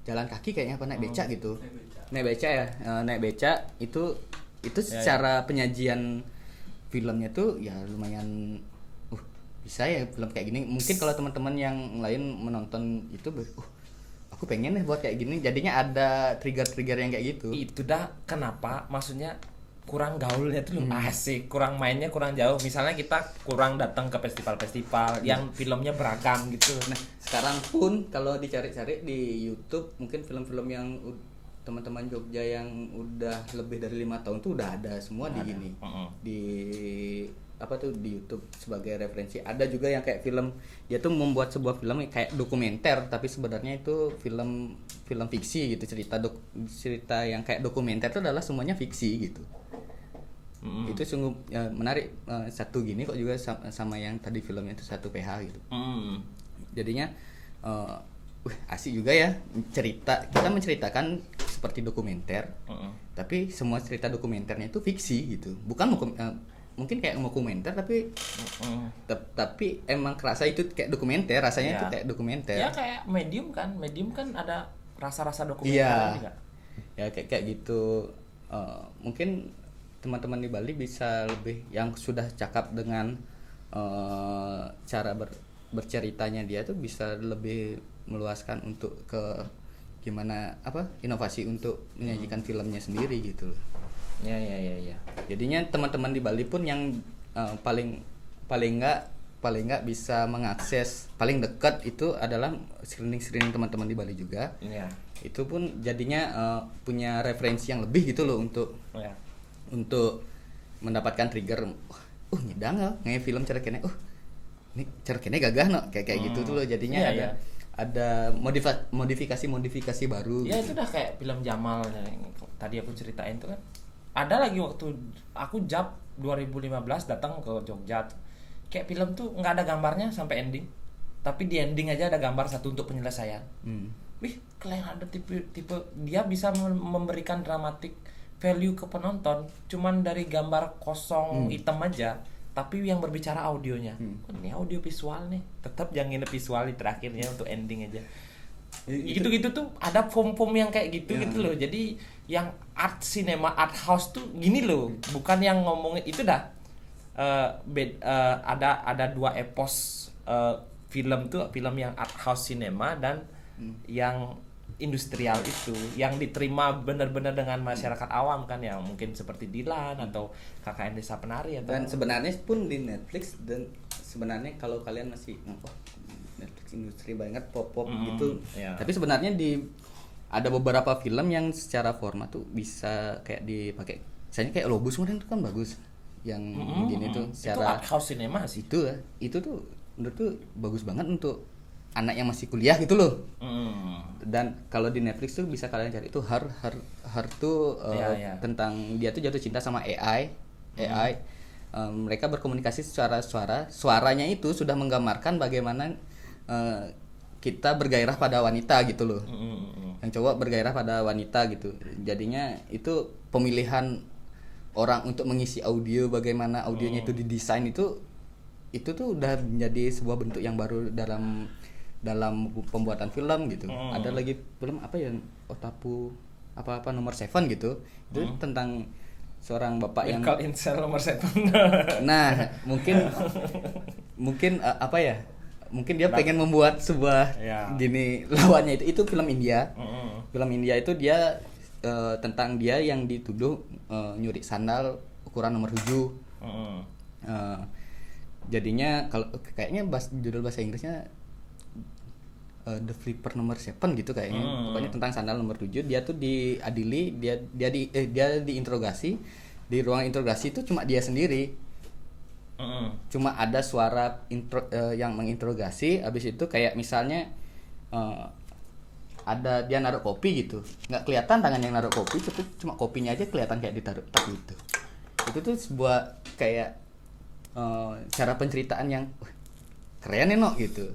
jalan kaki kayaknya apa naik beca gitu. Naik beca itu secara penyajian filmnya tuh ya lumayan bisa ya film kayak gini. Mungkin kalau teman-teman yang lain menonton itu aku pengen deh buat kayak gini, jadinya ada trigger yang kayak gitu. Itu dah kenapa maksudnya kurang gaulnya tuh asik, kurang mainnya kurang jauh. Misalnya kita kurang datang ke festival-festival yang filmnya beragam gitu. Nah, sekarang pun kalau dicari-cari di YouTube mungkin film-film yang teman-teman Jogja yang udah lebih dari 5 tahun tuh udah ada semua di ini. Di di YouTube sebagai referensi. Ada juga yang kayak film dia tuh membuat sebuah film kayak dokumenter tapi sebenarnya itu film fiksi gitu, cerita yang kayak dokumenter itu adalah semuanya fiksi gitu. Itu sungguh menarik. Satu gini kok juga sama yang tadi filmnya itu 1 PH gitu. Jadinya asik juga ya kita menceritakan seperti dokumenter, tapi semua cerita dokumenternya itu fiksi gitu, bukan mungkin kayak dokumenter tapi emang kerasa itu kayak dokumenter, rasanya itu kayak dokumenter ya, kayak medium kan ada rasa-rasa dokumenter juga ya kayak gitu. Mungkin teman-teman di Bali bisa lebih yang sudah cakap dengan cara berceritanya dia tuh bisa lebih meluaskan untuk ke gimana inovasi untuk menyajikan filmnya sendiri gitu loh. Ya. Jadinya teman-teman di Bali pun yang paling nggak bisa mengakses paling dekat itu adalah screening teman-teman di Bali juga. Iya. Itu pun jadinya punya referensi yang lebih gitu loh untuk mendapatkan trigger. Nyedang nge film cara kene. Ini cara kene gagah no kayak gitu tuh loh. Jadinya ada modifikasi baru. Ya gitu. itu udah kayak film Jamal yang tadi aku ceritain tuh kan. Ada lagi waktu aku 2015 datang ke Jogja. Kayak film tuh nggak ada gambarnya sampai ending. Tapi di ending aja ada gambar satu untuk penyelesaian. Wih, kalian ada tipe dia bisa memberikan dramatic value ke penonton cuman dari gambar kosong hitam aja, tapi yang berbicara audionya. Ini audio visual nih. Tetap jangan visual di terakhirnya untuk ending aja. Gitu-gitu tuh ada form-form yang kayak gitu gitu loh. Jadi yang art cinema, art house tuh gini loh, bukan yang ngomongin itu dah. Ada dua epos film tuh, film yang art house cinema dan yang industrial itu yang diterima benar-benar dengan masyarakat awam kan, yang mungkin seperti Dilan atau KKN Desa Penari atau. Dan sebenarnya pun di Netflix, dan sebenarnya kalau kalian masih Netflix industri banget pop gitu, tapi sebenarnya ada beberapa film yang secara format tuh bisa kayak dipakai. Misalnya kayak Lobus kemarin itu kan bagus, yang gini tuh secara itu art house cinema sih. Itu tuh menurut tuh bagus banget untuk anak yang masih kuliah gitu loh. Dan kalau di Netflix tuh bisa kalian cari itu Her tuh tentang dia tuh jatuh cinta sama AI. Mereka berkomunikasi secara suaranya itu sudah menggambarkan bagaimana kita bergairah pada wanita gitu loh. Yang cowok bergairah pada wanita gitu. Jadinya itu pemilihan orang untuk mengisi audio, bagaimana audionya itu didesain itu tuh udah menjadi sebuah bentuk yang baru dalam pembuatan film gitu. Ada lagi film apa ya, Otapu apa nomor 7 gitu. Itu tentang seorang bapak yang Incel nomor 7. Nah, mungkin apa ya? Mungkin dia pengen membuat sebuah gini lawannya itu film India. Film India itu dia tentang dia yang dituduh nyuri sandal ukuran nomor 7. Jadinya kalau kayaknya judul bahasa Inggrisnya The Flipper nomor 7 gitu kayaknya. Pokoknya tentang sandal nomor 7. Dia tuh diadili, dia diinterogasi. Di ruang interogasi itu cuma dia sendiri. Cuma ada suara yang menginterogasi. Habis itu kayak misalnya ada dia naruh kopi gitu. Nggak kelihatan tangan yang naruh kopi, tapi cuma kopinya aja kelihatan kayak ditaruh gitu. Itu tuh sebuah kayak cara penceritaan yang keren ya gitu.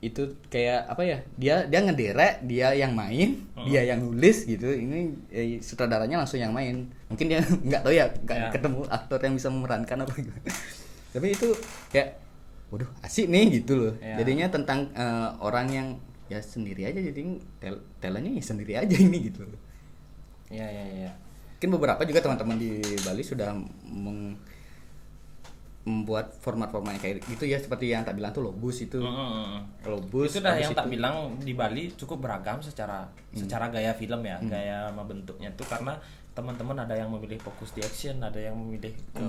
Itu kayak apa ya, dia ngederek, dia yang main, dia yang nulis gitu. Ini sutradaranya langsung yang main. Mungkin dia nggak tahu ya, ketemu aktor yang bisa memerankan apa gitu. Tapi itu kayak waduh asik nih gitu loh. Jadinya tentang orang yang ya sendiri aja, jadi talentnya ya sendiri aja ini gitu. Iya. Mungkin beberapa juga teman-teman di Bali sudah membuat format-formatnya kayak gitu ya, seperti yang tak bilang tuh Lobus itu. Lobus itu dah yang tak bilang di Bali cukup beragam secara gaya film ya, gaya sama bentuknya tuh, karena teman-teman ada yang memilih fokus di action, ada yang memilih ke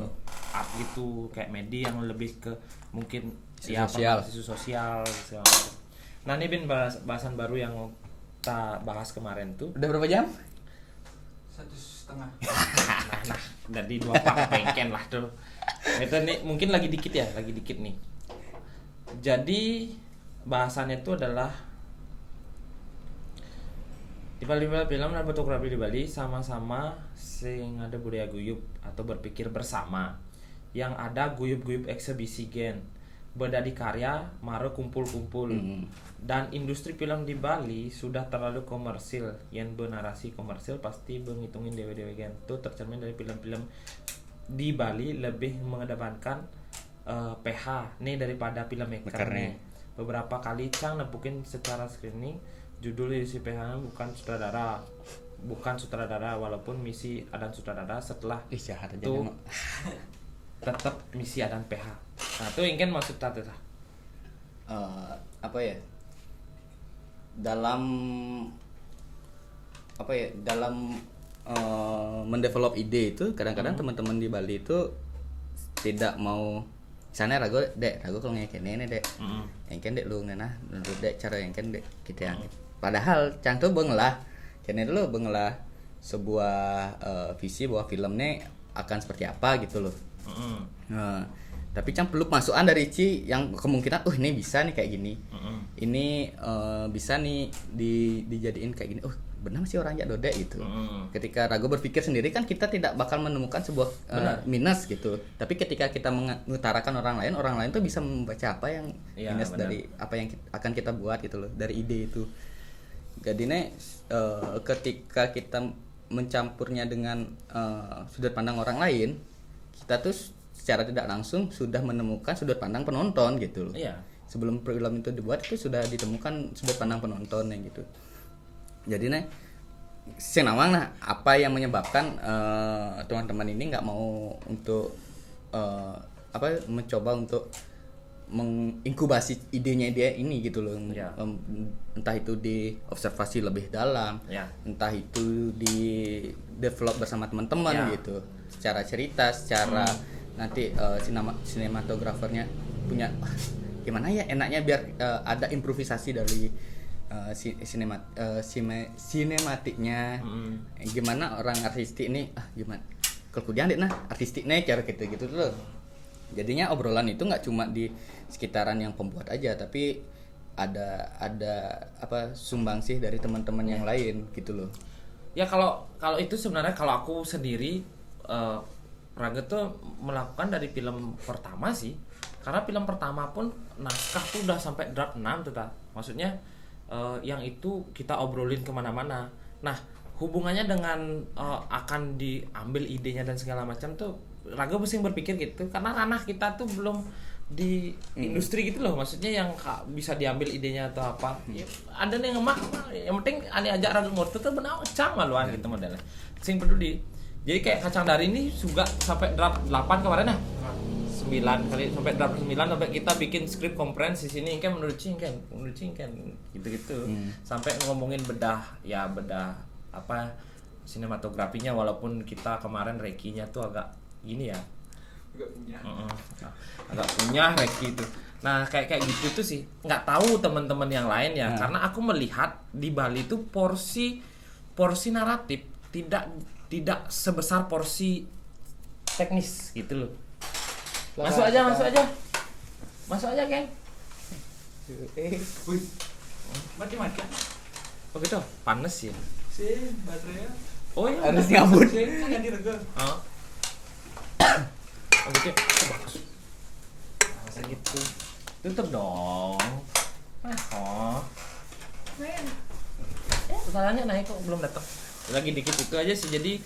art gitu, kayak media yang lebih ke mungkin isu sosial segala macam. Nah, ini Bin bahasan baru yang kita bahas kemarin tuh. Udah berapa jam? 1,5. Nah, dari 2 pak pengken lah tuh. Itu nih mungkin lagi dikit nih. Jadi bahasannya itu adalah di Bali film dan fotografi di Bali sama-sama sing ada budaya guyub atau berpikir bersama. Yang ada guyub-guyub eksibisi gen. Beda di karya, maro kumpul-kumpul. Dan industri film di Bali sudah terlalu komersil. Yang bernarasi komersil pasti menghitungin dewe-dewe gen. Itu tercermin dari film-film di Bali lebih mengedepankan PH nih daripada filmmaker nih. Beberapa kali Cang nepukin secara screening judul isi PH bukan sutradara, walaupun misi Adan sutradara setelah jahat aja itu tetap misi Adan PH. Nah itu ingin maksud tata apa ya, dalam mendevelop ide itu kadang-kadang teman-teman di Bali itu tidak mau misalnya ragu kalau ngekene dek engken dek lu nah menurut dek cara engken dek gitu yang padahal Cang tuh bengelah kene dulu bengelah sebuah visi bahwa filmnya akan seperti apa gitu loh. Tapi Cang perlu masukan dari Ci yang kemungkinan ini bisa nih kayak gini. Ini bisa nih dijadiin kayak gini. benar sih orang jak dodek gitu. Ketika Rago berpikir sendiri kan kita tidak bakal menemukan sebuah minus gitu. Tapi ketika kita mengutarakan orang lain tuh bisa membaca apa yang minus dari apa yang akan kita buat gitu loh, dari ide itu. Jadi ketika kita mencampurnya dengan sudut pandang orang lain, kita tuh secara tidak langsung sudah menemukan sudut pandang penonton gitu loh. Iya. Sebelum film itu dibuat itu sudah ditemukan sudut pandang penontonnya gitu. Jadi senawang apa yang menyebabkan teman-teman ini nggak mau untuk mencoba untuk menginkubasi idenya dia ini gitu loh. Ya. Entah itu di observasi lebih dalam, Ya. entah itu di develop bersama teman-teman Ya. gitu. Secara cerita, secara nanti sinematografernya punya gimana ya enaknya biar ada improvisasi dari sinematiknya. Gimana orang artistik ini gimana kemudian artistiknya cara gitu loh. Jadinya obrolan itu nggak cuma di sekitaran yang pembuat aja, tapi ada sumbangsih dari teman-teman yang lain gitu loh. Ya kalau itu sebenarnya kalau aku sendiri Raga tuh melakukan dari film pertama sih. Karena film pertama pun naskah tuh udah sampai draft 6 tuh maksudnya yang itu kita obrolin kemana-mana. Nah hubungannya dengan akan diambil idenya dan segala macam tuh Raga pusing berpikir gitu. Karena ranah kita tuh belum di industri gitu loh, maksudnya yang bisa diambil idenya atau apa. Ya, ada nih yang yang penting aneh aja Raga ngurut tuh benar cang maluan gitu modelnya. Sing peduli. Jadi kayak Kacang Dari ini juga sampai draft 8 kemarin 9 kali sampai draft 9 sampai kita bikin skrip komprehensif sini kan menurut Cingken gitu-gitu. Sampai ngomongin bedah apa sinematografinya, walaupun kita kemarin rekinya tuh agak gini ya. Agak punya reki itu. Nah, kayak gitu tuh sih. Nggak tahu teman-teman yang lain ya, karena aku melihat di Bali itu porsi naratif tidak sebesar porsi teknis gitu loh. Masuk aja, geng. Wih, mati. Oh gitu, panas ya. Sih, baterainya. Oh iya, Harus ngabut. Sih, kan ganti rega. Oh gitu. Bagus. Masa gitu. Tutup dong. Pertanyaannya naik kok belum datang. Lagi dikit itu aja sih. Jadi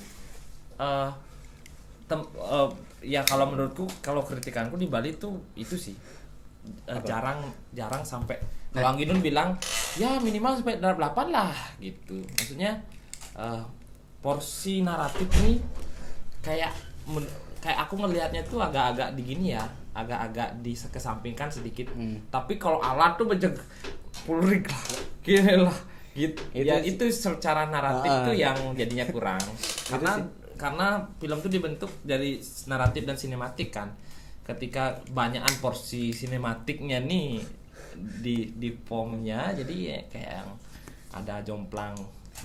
ya kalau menurutku, kalau kritikanku di Bali tuh itu sih jarang sampai. Kalau Angginun bilang ya minimal sampai 8 lah gitu. Maksudnya porsi naratif nih kayak aku ngelihatnya tuh agak-agak digini ya, agak-agak dikesampingkan sedikit. Tapi kalau alat tuh bejeg pulrik lah, gini lah gitu. Itu secara naratif tuh yang jadinya kurang. Karena film tuh dibentuk dari naratif dan sinematik kan. Ketika banyakan porsi sinematiknya nih di formnya, jadi ya kayak yang ada jomplang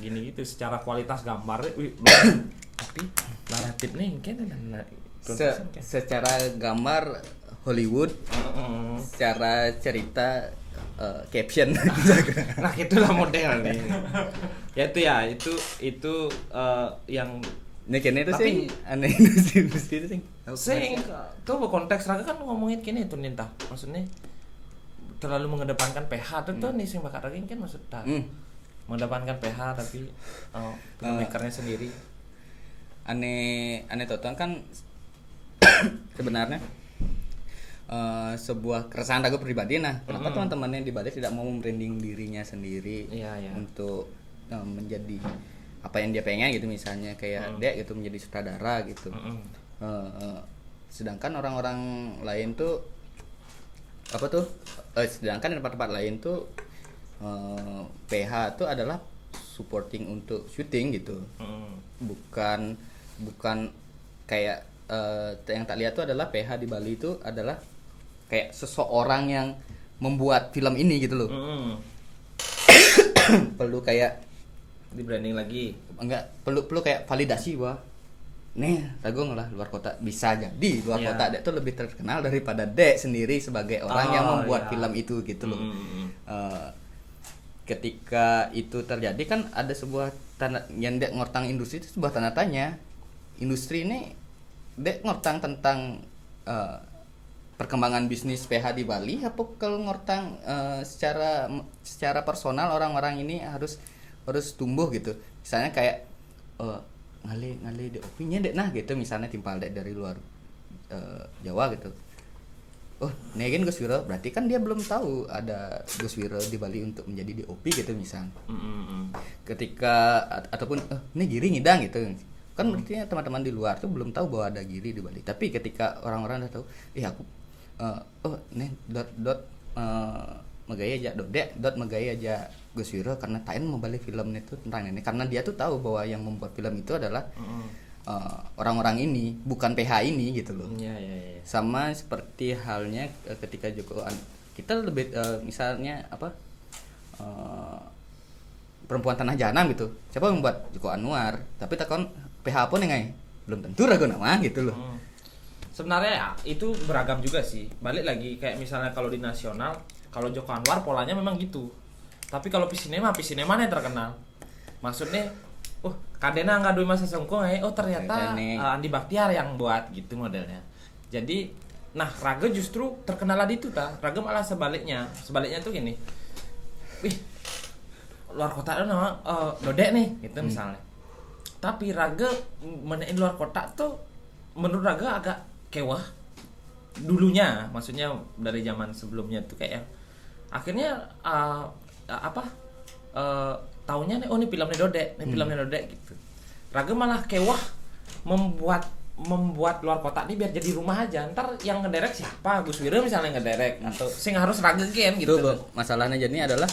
gini gitu. Secara kualitas gambar tapi naratif nih kan secara gambar Hollywood, secara cerita caption. Nah itulah model nih. Itu yang Nih kene itu tapi sih aneh itu sih. sing tuh konteks Raga kan ngomongin kini itu Ninta, maksudnya terlalu mengedepankan PH tuh nih sing bakal Raga kan maksudnya mengedepankan PH tapi filmmakernya sendiri. Aneh tonton kan sebenarnya sebuah keresahan Raga pribadi. Kenapa teman-temannya di Bali tidak mau membranding dirinya sendiri untuk menjadi apa yang dia pengen gitu, misalnya kayak dia gitu menjadi sutradara gitu. Sedangkan orang-orang lain tuh sedangkan di tempat-tempat lain tuh PH tuh adalah supporting untuk syuting gitu. Bukan kayak yang tak lihat tuh adalah PH di Bali itu adalah kayak seseorang yang membuat film ini gitu loh. Perlu kayak Di branding lagi. Enggak, perlu kayak validasi bahwa nih Ragong lah luar kota bisa jadi luar kota Dek tuh lebih terkenal daripada Dek sendiri sebagai orang yang membuat film itu gitu loh. ketika itu terjadi kan ada sebuah tanda yang dek ngortang industri itu sebuah tanda tanya. Industri ini dek ngortang tentang perkembangan bisnis PH di Bali apa kalau ngortang secara personal orang-orang ini harus tumbuh gitu. Misalnya kayak ngale dek opinya dek nah gitu misalnya timpal dek dari luar Jawa gitu. Oh, negen Gus Wiro berarti kan dia belum tahu ada Gus Wiro di Bali untuk menjadi DOP gitu misal. Ketika ataupun ini Giri ngidang gitu. Kan berarti teman-teman di luar tuh belum tahu bahwa ada Giri di Bali. Tapi ketika orang-orang udah tahu, aku megaya aja megaya aja Gus Wiro karena tain mau balik film itu tentang ini karena dia tuh tahu bahwa yang membuat film itu adalah orang-orang ini bukan PH ini gitu loh. Iya. Sama seperti halnya ketika kita lebih misalnya perempuan tanah jahanam gitu. Siapa yang membuat Joko Anwar? Tapi takon PH apa nih belum tentu ragu nama gitu loh. Sebenarnya ya itu beragam juga sih. Balik lagi kayak misalnya kalau di nasional, kalau Joko Anwar polanya memang gitu. Tapi kalau Pisinema yang terkenal. Maksudnya, kadena nggak duwe masa sengkong ternyata Andi Baktiar yang buat gitu modelnya. Jadi, nah Raga justru terkenal di itu Raga malah sebaliknya tuh gini. Wih, luar kota itu nama Dodek nih, gitu misalnya. Tapi Raga menein luar kota tuh menurut Raga agak kewah dulunya, maksudnya dari zaman sebelumnya tuh kayak akhirnya taunya nih ini filmnya Dodek gitu. Raga malah kewah membuat luar kota ini biar jadi rumah aja. Ntar yang ngederek siapa? Gus Wiro misalnya ngederek atau sing harus Raga gen gitu. Masalahnya jadi adalah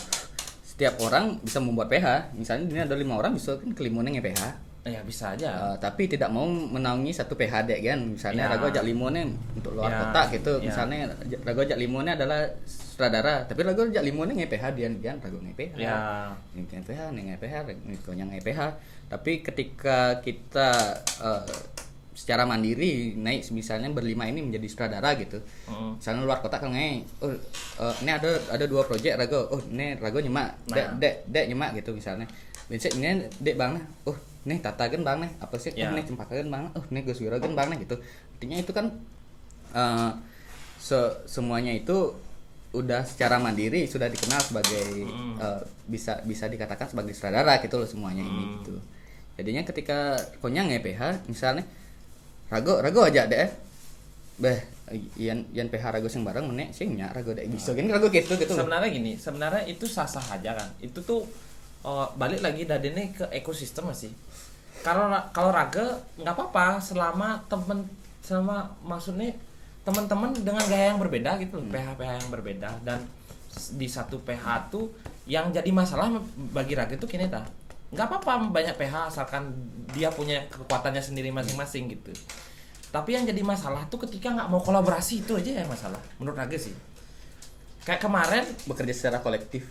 setiap orang bisa membuat PH. Misalnya ini ada 5 orang bisa kan kelimunnya PH. Ya bisa aja. Tapi tidak mau menaungi satu PHD kan. Misalnya Rago ajak limonnya untuk luar kota gitu. Misalnya Rago ajak limonnya adalah sutradara, tapi Rago ajak limonnya nge-PH dian Rago nge-PH. Ya. Nge-PH, nge-PH. Tapi ketika kita secara mandiri naik misalnya berlima ini menjadi sutradara gitu. Misalnya luar kota kan ini ada 2 proyek Rago. Ini Rago nyemak, dek nyemak gitu misalnya. Biasanya ini dek bang nih tata kan bang nih apa sih nih cempaka kan bang nih Gus Wiro kan bang nih gitu. Artinya itu kan semuanya itu udah secara mandiri sudah dikenal sebagai bisa dikatakan sebagai sutradara gitu loh semuanya ini gitu. Jadinya ketika konyang PH misalnya Rago aja deh yang PH Rago sing bareng menek sing nya Rago dek bisa kan Rago gitu. Sebenarnya itu sah-sah aja kan. Itu tuh balik lagi dadene ke ekosistem masih. Kalau Raga nggak apa-apa selama maksudnya teman-teman dengan gaya yang berbeda gitu, PH yang berbeda dan di satu PH tuh yang jadi masalah bagi Raga itu kini nggak apa-apa banyak PH asalkan dia punya kekuatannya sendiri masing-masing gitu. Tapi yang jadi masalah tuh ketika nggak mau kolaborasi itu aja yang masalah menurut Raga sih. Kayak kemarin bekerja secara kolektif.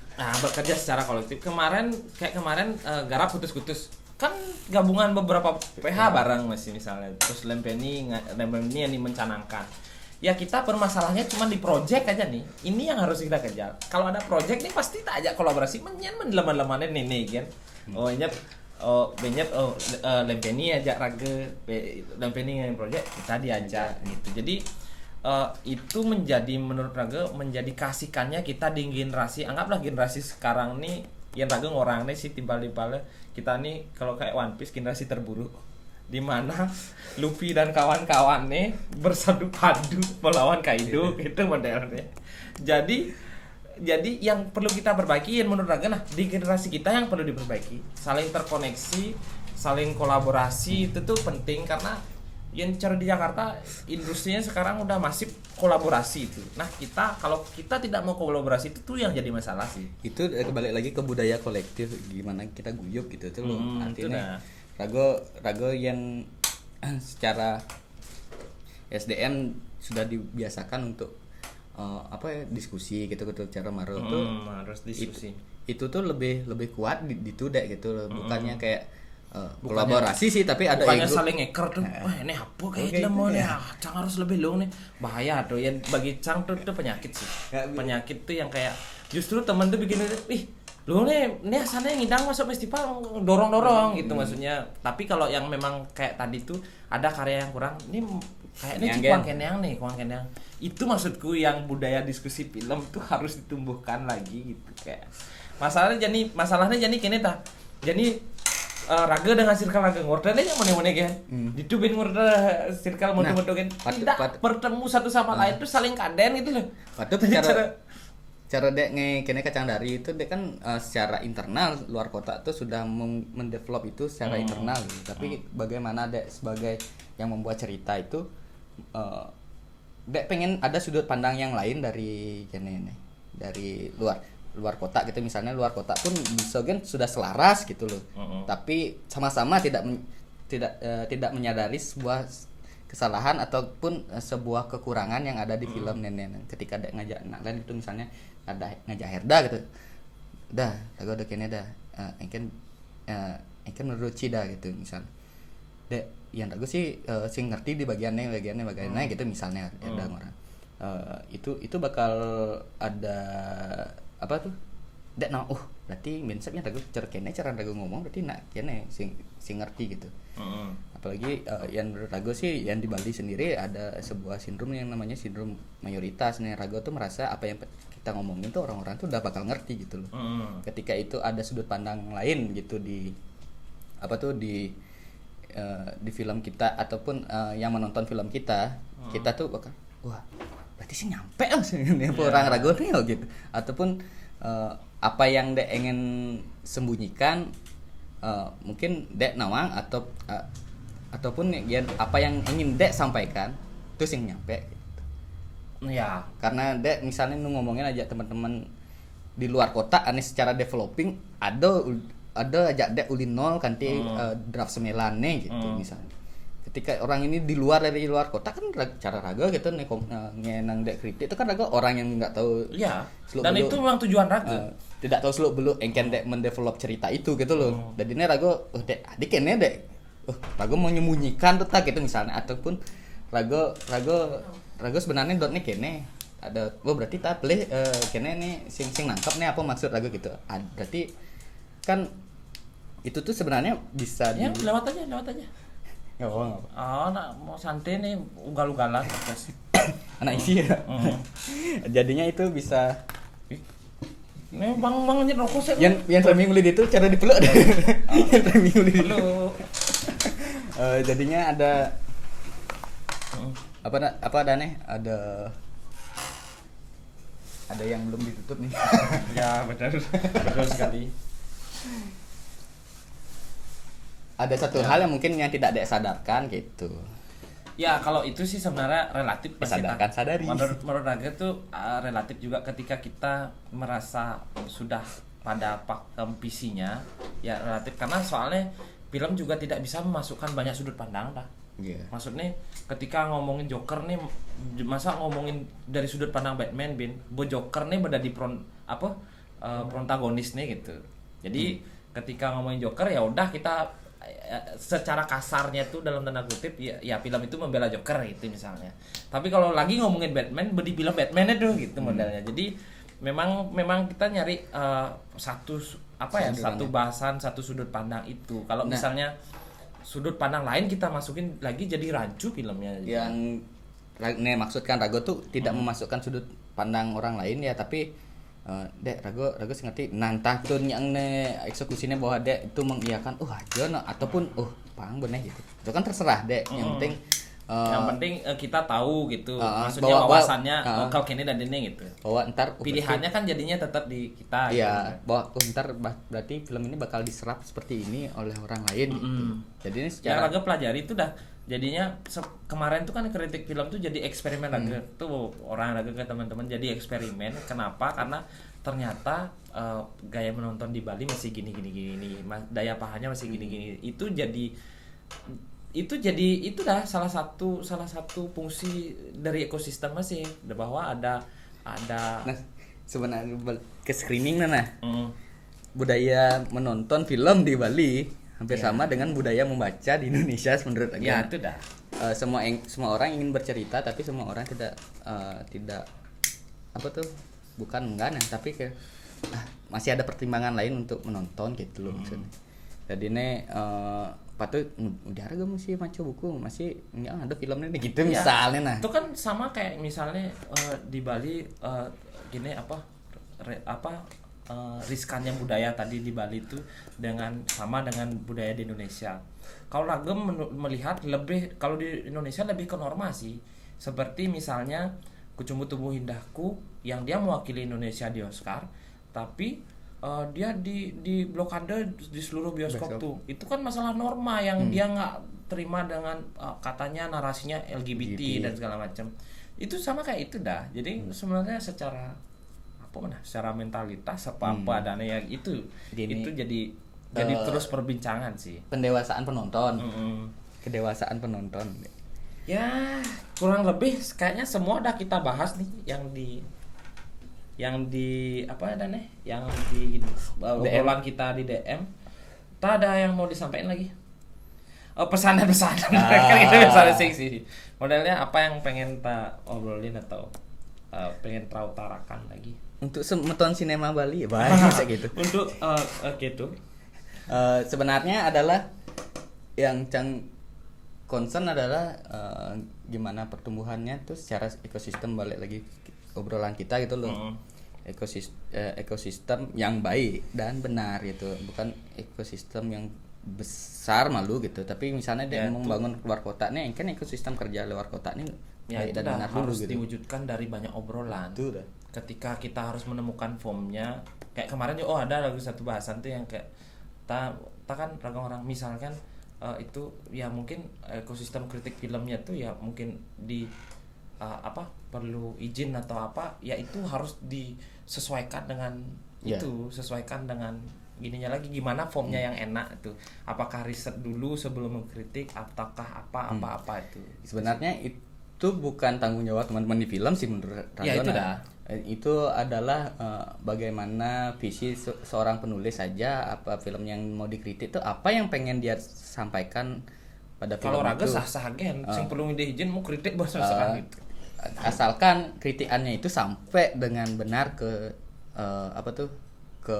Kemarin Garap putus-putus. Kan gabungan beberapa PH bareng masih misalnya. Terus Lempeni yang mencanangkan. Ya kita permasalahannya cuma di project aja nih. Ini yang harus kita kejar. Kalau ada project nih pasti tak ajak kolaborasi menleman-lemanin nih kan. Lempeni ajak Raga, Lempeni yang project kita diajak gitu. Jadi itu menjadi menurut Raga menjadi kasihkannya kita di generasi, anggaplah generasi sekarang nih yang Raga ngorang nih si timpal-timpalnya kita nih kalau kayak One Piece generasi terburuk di mana Luffy dan kawan-kawannya bersatu padu melawan Kaido gitu modelnya. Jadi yang perlu kita perbaiki menurut Raga di generasi kita yang perlu diperbaiki, saling terkoneksi, saling kolaborasi itu tuh penting karena yang cara di Jakarta industrinya sekarang udah masif kolaborasi itu. Nah kalau kita tidak mau kolaborasi itu tuh yang jadi masalah sih. Itu kembali lagi ke budaya kolektif gimana kita guyup gitu tuh loh. Artinya Rago yang secara SDM sudah dibiasakan untuk diskusi gitu cara Maro tuh harus diskusi. Itu tuh lebih kuat di tudek gitu loh. Bukannya kayak kolaborasi sih tapi ada bukannya saling ngeker tuh ini apa kayak lemon ya Cang harus lebih long nih bahaya tuh yang bagi Cang tuh penyakit sih penyakit tuh yang kayak justru temen tuh bikin lu nih asalnya ngidang masuk festival dorong gitu maksudnya. Tapi kalau yang memang kayak tadi tuh ada karya yang kurang, ini kayaknya kurang keneang. Itu maksudku yang budaya diskusi film tuh harus ditumbuhkan lagi gitu kayak. Masalahnya jadi kene ta. Jadi raga dengan circle raga ngordane yang mana-mana kan. Ditubin ngorde circle modo-modo kan. Tidak bertemu satu sama lain tuh saling kaden gitu loh. Waktu cara dek kene kacang dari itu dek kan secara internal luar kota tuh sudah mendevelop itu secara internal gitu. Tapi bagaimana dek sebagai yang membuat cerita itu dek pengen ada sudut pandang yang lain dari kene dari luar kota gitu, misalnya luar kota pun bisa kan sudah selaras gitu loh. Tapi sama-sama tidak menyadari sebuah kesalahan ataupun sebuah kekurangan yang ada di film nenek ketika ada ngajak anak lain itu, misalnya ada ngajak Herda gitu, dah aku udah kene dah engken menurut Cida gitu misal dek yang aku sih sing ngerti di bagiannya gitu misalnya Herda orang itu bakal ada apa tuh dek berarti mindsetnya ragu cara ragu ngomong berarti nak kene sing ngerti gitu. Apalagi yang menurut ragu sih yang di Bali sendiri ada sebuah sindrom yang namanya sindrom mayoritas nih. Ragu tuh merasa apa yang kita ngomongin tuh orang-orang tuh udah bakal ngerti gitu loh. Ketika itu ada sudut pandang lain gitu di film kita ataupun yang menonton film kita tuh bakal wah berarti sih nyampe lah sih orang ragu nih gitu. Ataupun apa yang dek ingin sembunyikan mungkin dek nawang ataupun apa yang ingin dek sampaikan terus yang nyampe gitu. Ya karena dek misalnya ngomongin aja teman-teman di luar kota aneh secara developing ada aja dek ulin nol kanti draft 9 nih gitu misalnya. Ketika orang ini di luar kota kan cara raga gitu ngenang dek kritik itu kan raga orang yang nggak tahu ya dan itu memang tujuan raga tidak tahu seluk beluk engken dek mendevelop cerita itu gitu loh. Dan ini raga dek adik kene dek raga mau menyembunyikan tuh tak gitu misalnya, ataupun raga sebenarnya dot nih kene ada berarti tak boleh kene nih sing nangkep nih apa maksud raga gitu. Berarti kan itu tuh sebenarnya bisa lewat aja nggak apa nak mau santai nih ugal-ugalan guys. Anak isi ya. Jadinya itu bisa nih bang rokok sih yang framing lead itu cara dipeluk deh. Yang framing lead jadinya ada apa ada nih ada yang belum ditutup nih. Ya betul sekali. Ada satu hal yang mungkin yang tidak disadarkan gitu. Ya kalau itu sih sebenarnya relatif sadarkan sadari. Menurut Raga tuh relatif juga ketika kita merasa sudah pada pakem visinya ya relatif, karena soalnya film juga tidak bisa memasukkan banyak sudut pandang dah. Yeah. Maksudnya ketika ngomongin Joker nih masa ngomongin dari sudut pandang Batman Joker nih berada di protagonis nih gitu. Jadi ketika ngomongin Joker ya udah kita secara kasarnya tuh dalam tanda kutip ya film itu membela Joker gitu misalnya. Tapi kalau lagi ngomongin Batman di film Batman itu gitu modelnya. Jadi memang kita nyari satu bahasan, satu sudut pandang itu. Kalau misalnya sudut pandang lain kita masukin lagi jadi rancu filmnya. Yang maksudkan Rago tuh tidak memasukkan sudut pandang orang lain ya, tapi dek Rago ngerti nantah tuh yang eksekusinya bahwa dek itu mengiyakan aja ataupun pang bener gitu. Itu kan terserah dek. Yang penting kita tahu gitu. Maksudnya wawasannya lokal kene dan ini gitu. Bahwa ntar pilihannya kan jadinya tetap di kita. Iya, gitu. Bahwa ntar berarti film ini bakal diserap seperti ini oleh orang lain gitu. Jadi ini secara yang Raga pelajari itu dah jadinya kemarin tuh kan kritik film tuh jadi eksperimen Raga tuh orang Raga ke teman-teman jadi eksperimen. Kenapa? Karena ternyata gaya menonton di Bali masih gini daya pahamnya masih gini. Itu dah salah satu fungsi dari ekosistem masih bahwa ada sebenarnya ke screening budaya menonton film di Bali hampir sama dengan budaya membaca di Indonesia menurut aku. Ya itu dah. Semua orang ingin bercerita tapi semua orang tidak bukan enggak tapi masih ada pertimbangan lain untuk menonton gitu loh maksudnya. Jadi ini patut udah gue mesti maca buku masih nggak ada filmnya nih gitu Ya, misalnya nah. itu kan sama kayak misalnya di Bali gini riskannya budaya tadi di Bali itu sama dengan budaya di Indonesia. Kalau Ragem melihat lebih, kalau di Indonesia lebih ke norma sih. Seperti misalnya Kucumbu Tubuh Indahku yang dia mewakili Indonesia di Oscar, tapi dia di blokade di seluruh bioskop tuh. Itu kan masalah norma yang dia nggak terima dengan katanya narasinya LGBT dan segala macam. Itu sama kayak itu dah. Jadi sebenarnya secara secara mentalitas apa dan ya itu jadi terus perbincangan sih. Pendewasaan penonton. Kedewasaan penonton. Ya, kurang lebih kayaknya semua udah kita bahas nih yang di obrolan kita di DM. Tak ada yang mau disampaikan lagi? Pesanan-pesanan kan itu misalnya sih. Modelnya apa yang pengen tak obrolin atau pengen tak utarakan lagi? Untuk menonton sinema Bali ya banyak gitu. Untuk gitu. Sebenarnya adalah yang concern adalah gimana pertumbuhannya tuh secara ekosistem, balik lagi obrolan kita gitu loh. Ekosistem yang baik dan benar gitu, bukan ekosistem yang besar malu gitu. Tapi misalnya dia membangun luar kota nih, kan ekosistem kerja luar kota nih baik dan benar dulu harus gitu. Diwujudkan dari banyak obrolan. Itu dah. Ketika kita harus menemukan formnya, kayak kemarin ada lagu satu bahasan tuh yang kayak tak kan orang misalkan itu ya mungkin ekosistem kritik filmnya tuh ya mungkin di perlu izin atau apa ya, itu harus disesuaikan dengan itu, sesuaikan dengan gininya lagi, gimana formnya yang enak itu, apakah riset dulu sebelum mengkritik ataukah apa itu. Sebenarnya itu bukan tanggung jawab teman-teman di film sih menurut Radona. Itu dah. Itu adalah bagaimana visi seorang penulis saja, apa film yang mau dikritik itu apa yang pengen dia sampaikan pada film. Kalau Raga itu sah-sah gen, sing perlu diizin mau kritik bahasa gitu. Asalkan kritikannya itu sampai dengan benar ke ke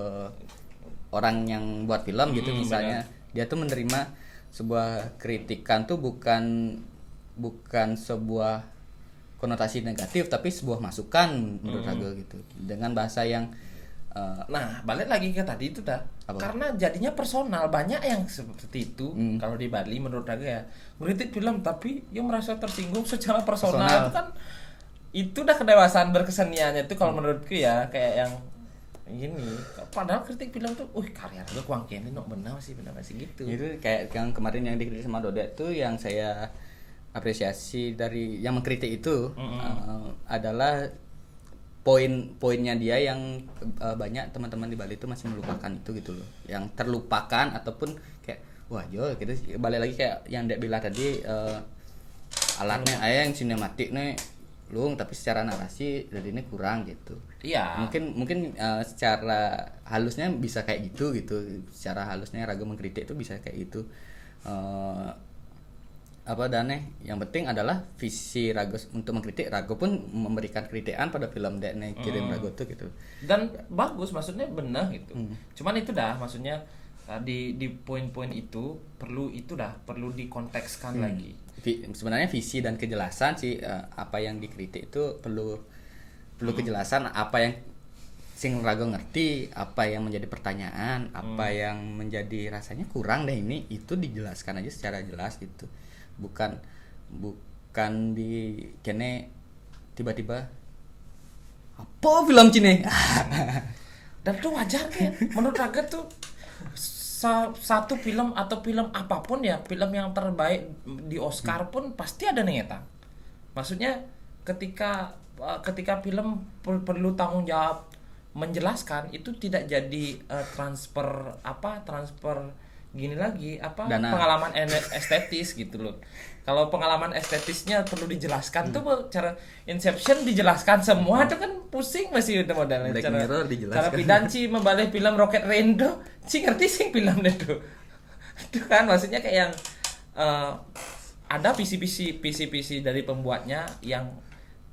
orang yang buat film gitu misalnya. Benar. Dia tuh menerima sebuah kritikan tuh bukan sebuah konotasi negatif, tapi sebuah masukan menurut Raga gitu, dengan bahasa yang nah balik lagi ke tadi itu dah. Karena jadinya personal, banyak yang seperti itu. Kalau di Bali menurut Raga ya ngeritik film tapi dia merasa tersinggung secara personal. Itu kan itu udah kedewasaan berkeseniannya itu kalau menurutku ya, kayak yang ini. Padahal kritik film tuh karya Raga kuang kene benar sih gitu. Itu kayak yang kemarin yang dikritik sama Dodet tuh, yang saya apresiasi dari yang mengkritik itu adalah poin-poinnya dia yang banyak teman-teman di Bali itu masih melupakan itu gitu loh, yang terlupakan ataupun kayak gitu. Balik lagi kayak yang Dek bilang tadi, alatnya yang sinematik nih tapi secara narasi jadi ini kurang gitu. Iya. Mungkin secara halusnya bisa kayak gitu. Secara halusnya Raga mengkritik itu bisa kayak gitu. Yang penting adalah visi Raga untuk mengkritik. Raga pun memberikan kritikan pada film Dek kirim Raga tuh gitu. Dan bagus, maksudnya benar gitu. Cuman itu dah maksudnya di poin-poin itu perlu dikontekskan lagi. Sebenarnya visi dan kejelasan sih, apa yang dikritik itu perlu kejelasan, apa yang sing Raga ngerti, apa yang menjadi pertanyaan, apa yang menjadi rasanya kurang deh ini, itu dijelaskan aja secara jelas gitu. Bukan di kene tiba-tiba apa film Cine. Dan itu wajar kan menurut Raga tuh. Satu film atau film apapun ya, film yang terbaik di Oscar pun pasti ada nengetang. Maksudnya ketika film perlu tanggung jawab menjelaskan, itu tidak jadi transfer gini lagi Dana. Pengalaman estetis gitu loh. Kalau pengalaman estetisnya perlu dijelaskan tuh cara Inception dijelaskan semua tuh kan pusing masih itu modelnya. Black Mirror dijelaskan. Cara Pidanci membalik film Rocket Rainbow, ngerti sih filmnya tuh. Itu kan maksudnya kayak yang ada visi dari pembuatnya yang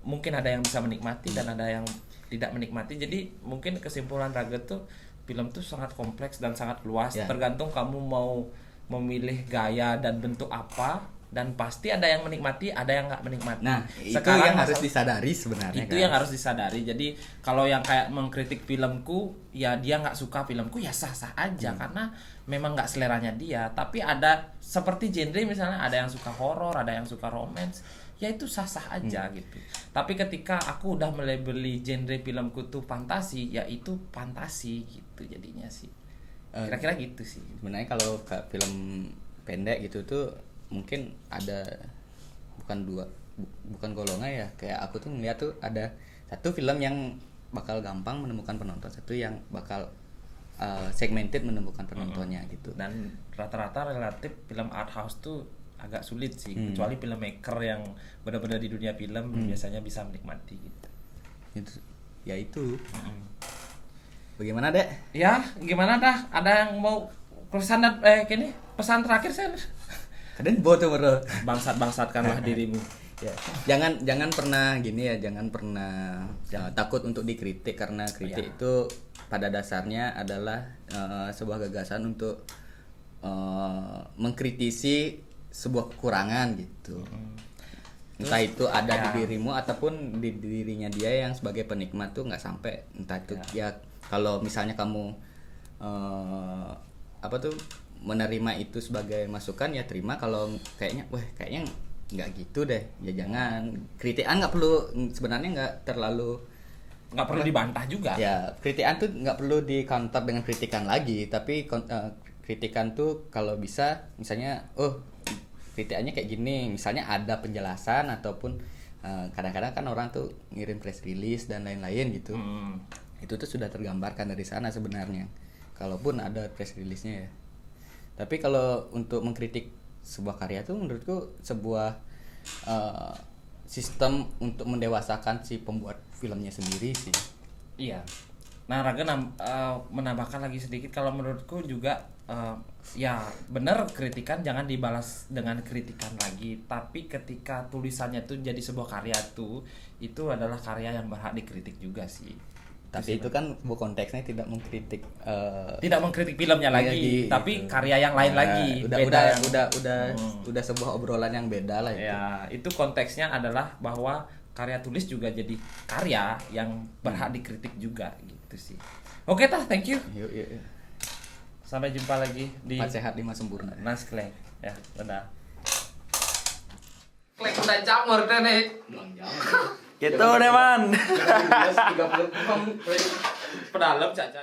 mungkin ada yang bisa menikmati dan ada yang tidak menikmati. Jadi mungkin kesimpulan Raga tuh film tuh sangat kompleks dan sangat luas, Ya. tergantung kamu mau memilih gaya dan bentuk apa, dan pasti ada yang menikmati, ada yang nggak menikmati. Nah, itu Sekarang yang harus masalah- disadari sebenarnya. itu yang harus disadari. Jadi kalau yang kayak mengkritik filmku, ya dia nggak suka filmku, ya sah-sah aja karena memang nggak seleranya dia. Tapi ada seperti genre, misalnya ada yang suka horor, ada yang suka romance, ya itu sah-sah aja gitu. Tapi ketika aku udah melabeli genre filmku tuh fantasi, ya itu fantasi gitu jadinya sih. Kira-kira gitu sih. Sebenarnya kalau kayak film pendek gitu tuh mungkin ada bukan golongan ya, kayak aku tuh ngeliat tuh ada satu film yang bakal gampang menemukan penonton, satu yang bakal segmented menemukan penontonnya gitu. Dan rata-rata relatif film art house tuh agak sulit sih, kecuali filmmaker yang benar-benar di dunia film biasanya bisa menikmati gitu. Itu bagaimana Dek? Ya, gimana dah? Ada yang mau pesan gini, pesan terakhir saya. Kadang boto bro. Bangsat-bangsatkanlah dirimu. Ya. Jangan pernah gini ya, jangan pernah takut untuk dikritik, karena kritik itu pada dasarnya adalah sebuah gagasan untuk mengkritisi sebuah kekurangan gitu. Entah itu ada di dirimu ataupun di dirinya dia yang sebagai penikmat tuh nggak sampai, entah itu ya kalau misalnya kamu menerima itu sebagai masukan ya terima, kalau kayaknya nggak gitu deh ya jangan. Kritikan nggak perlu, sebenarnya Nggak perlu dibantah juga. ya, kritikan tuh nggak perlu di counter dengan kritikan lagi, tapi kritikan tuh kalau bisa misalnya kritikannya kayak gini, misalnya ada penjelasan ataupun kadang-kadang kan orang tuh ngirim press release dan lain-lain gitu. Itu tuh sudah tergambarkan dari sana sebenarnya, kalaupun ada press release-nya ya. Tapi kalau untuk mengkritik sebuah karya tuh menurutku sebuah sistem untuk mendewasakan si pembuat filmnya sendiri sih. Iya. Nah, Raga menambahkan lagi sedikit, kalau menurutku juga ya benar, kritikan jangan dibalas dengan kritikan lagi, tapi ketika tulisannya tuh jadi sebuah karya tuh, itu adalah karya yang berhak dikritik juga sih. Tapi itu kan konteksnya tidak mengkritik tidak mengkritik filmnya lagi, tapi karya yang lain lagi. Udah sebuah obrolan yang beda lah itu. Ya, itu konteksnya adalah bahwa karya tulis juga jadi karya yang berhak dikritik juga gitu sih. Oke tah, thank you. Yuk. Sampai jumpa lagi di 4 sehat 5 sempurna. Naskleng. Ya, dadah. Kleng udah jamur deh nih. Gitu deh man. Pedalam caca.